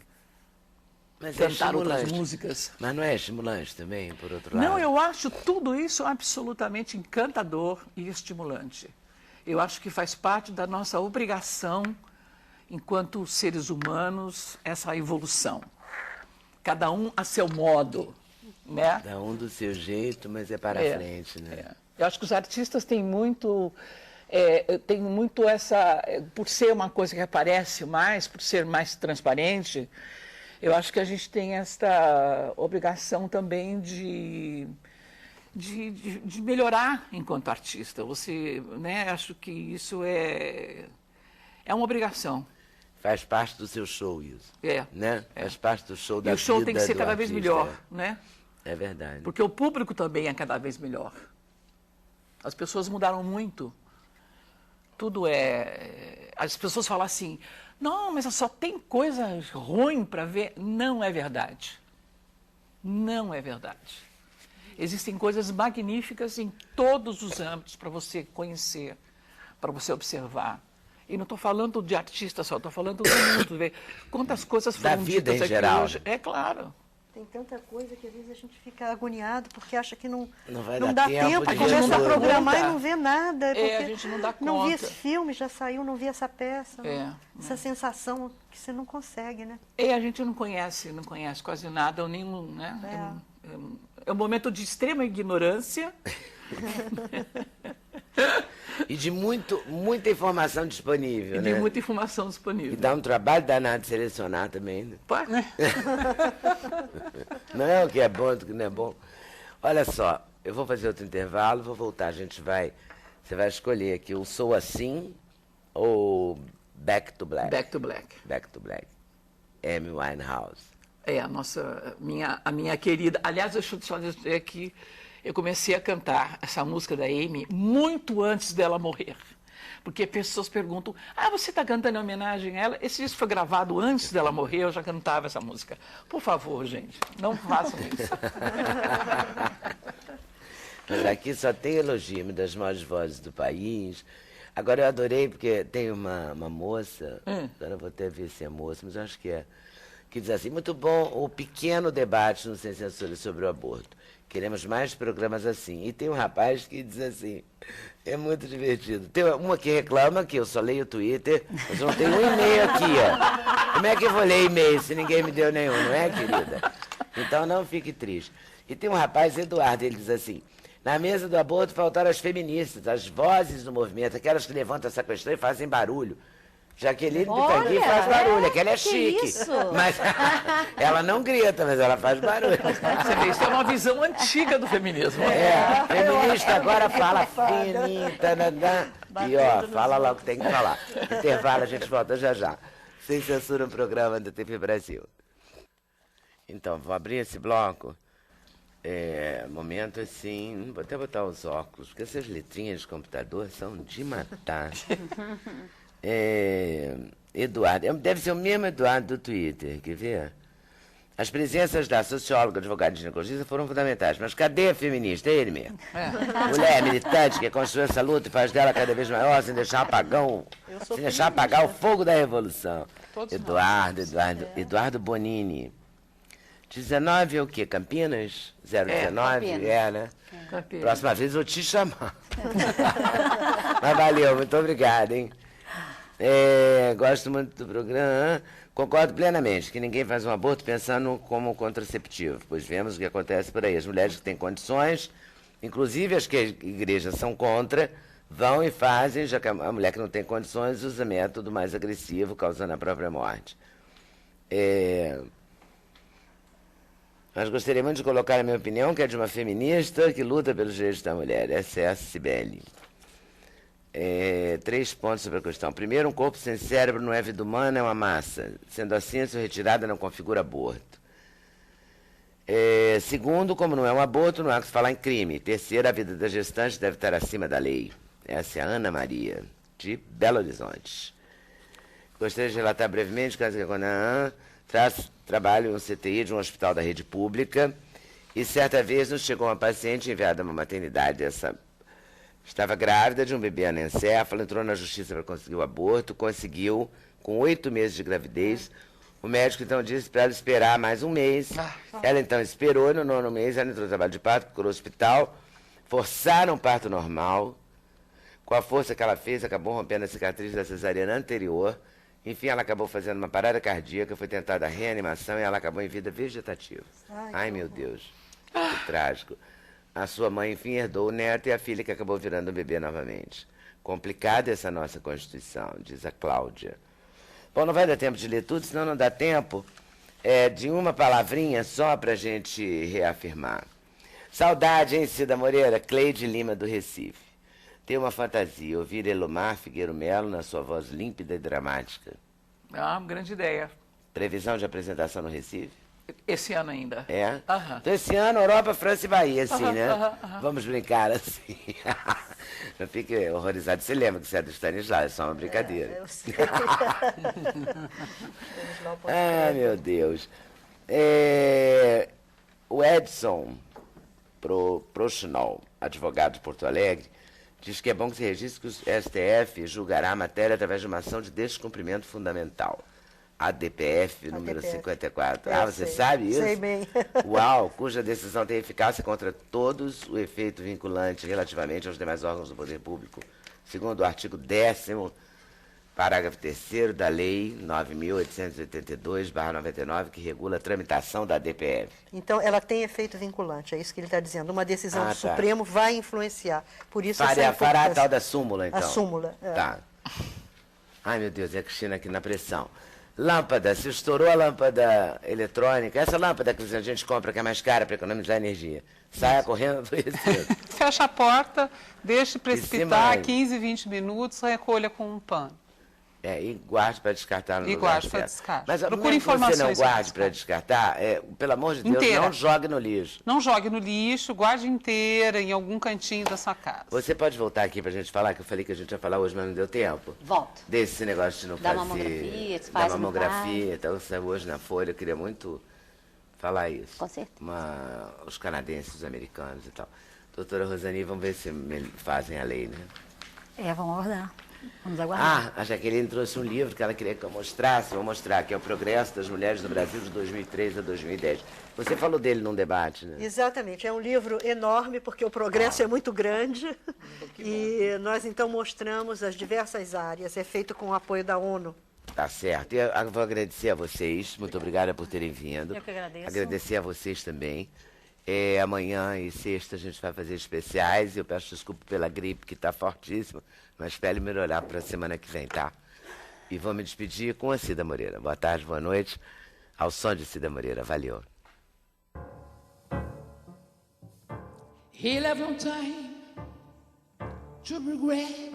Speaker 1: Mas
Speaker 5: cantar outras músicas.
Speaker 1: Mas não é estimulante também, por outro lado?
Speaker 5: Não, eu acho tudo isso absolutamente encantador e estimulante. Eu acho que faz parte da nossa obrigação, enquanto seres humanos, essa evolução. Cada um a seu modo, né?
Speaker 1: Cada um do seu jeito, mas é para frente, né?
Speaker 5: Eu acho que os artistas têm muito essa... Por ser uma coisa que aparece mais, por ser mais transparente, eu acho que a gente tem esta obrigação também de melhorar enquanto artista. Você, né? Acho que isso é uma obrigação.
Speaker 1: Faz parte do seu show isso. Né? Faz parte do show da vida.
Speaker 5: E o show tem que ser cada vez melhor, né?
Speaker 1: É verdade.
Speaker 5: Porque o público também é cada vez melhor. As pessoas mudaram muito. Tudo as pessoas falam assim, não, mas só tem coisa ruim para ver. Não é verdade. Não é verdade. Existem coisas magníficas em todos os âmbitos para você conhecer, para você observar. E não estou falando de artista só, estou falando do mundo. Ver quantas coisas foram
Speaker 1: da vida
Speaker 5: ditas
Speaker 1: em geral.
Speaker 5: Hoje. É claro.
Speaker 2: Tem tanta coisa que às vezes a gente fica agoniado porque acha que não
Speaker 1: vai
Speaker 2: dá tempo, começa a programar e não vê nada.
Speaker 5: A gente não dá conta.
Speaker 2: Não vi esse filme, já saiu, não vi essa peça. Essa sensação que você não consegue, né?
Speaker 5: A gente não conhece quase nada, ou nenhum, né? É um momento de extrema ignorância.
Speaker 1: E de muita informação disponível, né?
Speaker 5: De muita informação disponível.
Speaker 1: E dá um trabalho danado de selecionar também, né? Não é o que é bom, o que não é bom. Olha só, eu vou fazer outro intervalo, vou voltar, você vai escolher aqui o Sou Assim ou Back to Black.
Speaker 5: Back to Black.
Speaker 1: Back to Black. Amy Winehouse.
Speaker 5: A minha querida... Aliás, deixa eu só dizer que eu comecei a cantar essa música da Amy muito antes dela morrer. Porque pessoas perguntam, você está cantando em homenagem a ela? Esse disco foi gravado antes dela morrer, eu já cantava essa música. Por favor, gente, não façam isso.
Speaker 1: Mas aqui só tem elogio, uma das maiores vozes do país. Agora eu adorei, porque tem uma moça, agora eu vou até ver se é moça, mas eu acho que é, que diz assim, muito bom o pequeno debate no Sem Censura sobre o aborto. Queremos mais programas assim. E tem um rapaz que diz assim, é muito divertido. Tem uma que reclama que eu só leio o Twitter, mas eu não tenho um e-mail aqui, ó. Como é que eu vou ler e-mail se ninguém me deu nenhum, não é, querida? Então não fique triste. E tem um rapaz, Eduardo, ele diz assim, na mesa do aborto faltaram as feministas, as vozes do movimento, aquelas que levantam essa questão e fazem barulho. Jaqueline Pitangui faz barulho, que ela é chique.
Speaker 4: Isso?
Speaker 1: Mas ela não grita, mas ela faz barulho.
Speaker 5: Você vê, isso é uma visão antiga do feminismo.
Speaker 1: Feminista agora fala finita, e ó, fala lá o que tem que falar. Intervalo, a gente volta já já. Sem Censura, um programa da TV Brasil. Então, vou abrir esse bloco. Momento assim, vou até botar os óculos, porque essas letrinhas de computador são de matar. Eduardo, deve ser o mesmo Eduardo do Twitter, quer ver? As presenças da socióloga, advogada e ginecologista foram fundamentais, mas cadê a feminista? É ele mesmo. Mulher militante que construiu essa luta e faz dela cada vez maior, sem deixar apagar o fogo da revolução. Eduardo Bonini. 19 é o quê? Campinas? 019?
Speaker 4: Campinas.
Speaker 1: Né?
Speaker 5: Campinas.
Speaker 1: Próxima vez eu vou te chamar. Mas valeu, muito obrigado, hein? Gosto muito do programa. Concordo plenamente que ninguém faz um aborto pensando como contraceptivo, pois vemos o que acontece por aí. As mulheres que têm condições, inclusive as que as igrejas são contra, vão e fazem, já que a mulher que não tem condições usa método mais agressivo, causando a própria morte. Mas gostaria muito de colocar a minha opinião, que é de uma feminista que luta pelos direitos da mulher. Essa é a Cibele. 3 pontos sobre a questão. Primeiro, um corpo sem cérebro não é vida humana, é uma massa. Sendo assim, a sua retirada não configura aborto. Segundo, como não é um aborto, não há que se falar em crime. Terceiro, a vida da gestante deve estar acima da lei. Essa é a Ana Maria, de Belo Horizonte. Gostaria de relatar brevemente, caso que trabalho em um CTI de um hospital da rede pública, e certa vez nos chegou uma paciente enviada a uma maternidade. Essa estava grávida de um bebê anencéfalo, entrou na justiça para conseguir o aborto, conseguiu, com 8 meses de gravidez. O médico então disse para ela esperar mais um mês. Ela então esperou, e no 9º mês ela entrou no trabalho de parto, procurou o hospital, forçaram o parto normal. Com a força que ela fez, acabou rompendo a cicatriz da cesariana anterior. Enfim, ela acabou fazendo uma parada cardíaca, foi tentada a reanimação e ela acabou em vida vegetativa. Ai, meu Deus, que trágico. A sua mãe, enfim, herdou o neto e a filha que acabou virando um bebê novamente. Complicada essa nossa Constituição, diz a Cláudia. Bom, não vai dar tempo de ler tudo, senão não dá tempo de uma palavrinha só para a gente reafirmar. Saudade, hein, Cida Moreira? Cleide Lima, do Recife. Tem uma fantasia, ouvir Elomar Figueiro Melo na sua voz límpida e dramática.
Speaker 5: Uma grande ideia.
Speaker 1: Previsão de apresentação no Recife?
Speaker 5: Esse ano ainda.
Speaker 1: Então, esse ano, Europa, França e Bahia, assim, né? Vamos brincar assim. Não fique horrorizado. Você lembra que você é do Stanislau, é só uma brincadeira.
Speaker 2: Eu sei.
Speaker 1: Ai, meu Deus. O Edson Prochinol, advogado de Porto Alegre, diz que é bom que se registre que o STF julgará a matéria através de uma ação de descumprimento fundamental. ADPF, número 54. Você sabe isso?
Speaker 2: Sei bem.
Speaker 1: Uau, cuja decisão tem eficácia contra todos o efeito vinculante relativamente aos demais órgãos do poder público, segundo o artigo 10º, parágrafo 3º da Lei 9.882/99, que regula a tramitação da ADPF.
Speaker 2: Então, ela tem efeito vinculante, é isso que ele está dizendo. Uma decisão do Supremo vai influenciar. Por isso
Speaker 1: fará a tal da súmula, então.
Speaker 2: A súmula.
Speaker 1: Tá. Ai, meu Deus, é a Cristina aqui na pressão. Lâmpada, se estourou a lâmpada eletrônica, essa lâmpada que a gente compra, que é mais cara para economizar energia, saia correndo do Recife.
Speaker 6: Fecha a porta, deixe precipitar 15, 20 minutos, recolha com um pano.
Speaker 1: E guarde para descartar no lugar.
Speaker 6: E guarde para descartar.
Speaker 1: Mas
Speaker 6: procure informações.
Speaker 1: Você não guarde para descartar, pelo amor de Deus,
Speaker 6: inteira.
Speaker 1: Não jogue no lixo.
Speaker 6: Não jogue no lixo, guarde inteira em algum cantinho da sua casa.
Speaker 1: Você pode voltar aqui para a gente falar, que eu falei que a gente ia falar hoje, mas não deu tempo?
Speaker 4: Volto.
Speaker 1: Desse negócio de não
Speaker 4: da
Speaker 1: fazer...
Speaker 4: mamografia, se faz
Speaker 1: da mamografia, então saiu hoje na Folha, eu queria muito falar isso.
Speaker 4: Com certeza.
Speaker 1: Os canadenses, os americanos e tal. Doutora Rosani, vamos ver se fazem a lei, né?
Speaker 3: Vamos aguardar. Vamos aguardar.
Speaker 1: A Jaqueline trouxe um livro que ela queria que eu mostrasse. Vou mostrar, que é o Progresso das Mulheres do Brasil de 2003 a 2010. Você falou dele num debate, né?
Speaker 2: Exatamente. É um livro enorme, porque o progresso é muito grande. E nós, então, mostramos as diversas áreas. É feito com o apoio da ONU.
Speaker 1: Tá certo. E eu vou agradecer a vocês. Muito obrigada por terem vindo.
Speaker 3: Eu que agradeço.
Speaker 1: Agradecer a vocês também. Amanhã e sexta a gente vai fazer especiais. Eu peço desculpa pela gripe, que está fortíssima, mas espero melhorar para a semana que vem, tá? E vou me despedir com a Cida Moreira. Boa tarde, boa noite. Ao som de Cida Moreira. Valeu.
Speaker 7: He'll have no time to regret.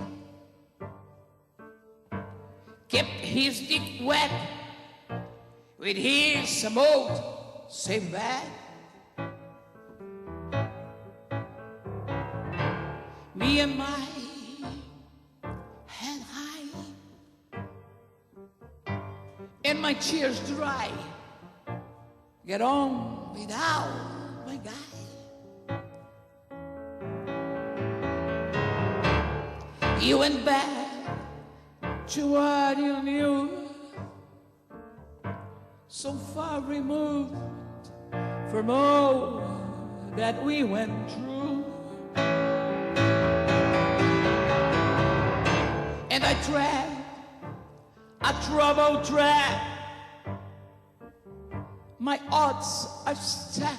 Speaker 7: Kept his dick wet with his some old same bad. Me and my head high and my tears dry. Get on without my guy. You went back to what you knew, so far removed from all that we went through. And I tread a troubled track. My odds are stacked.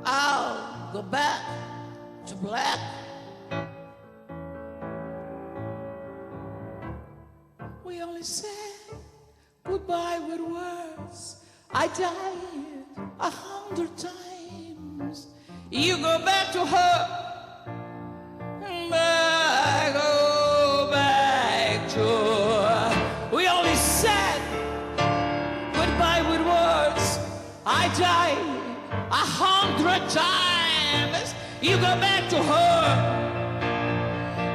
Speaker 7: I'll go back to black. We only said goodbye with words. I died 100 times. You go back to her, and I go back to her. We only said goodbye with words. I died 100 times. You go back to her,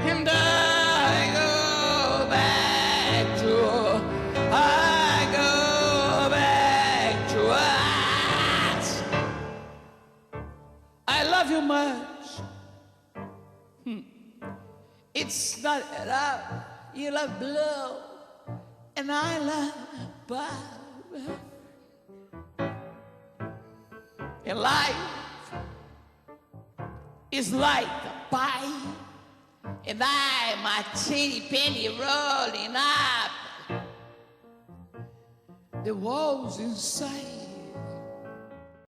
Speaker 7: and I go back to her. I go back to us. I love you much. It's not enough. You love blue, and I love Bob. And life is like a pie, and I'm a teeny penny rolling up the walls inside.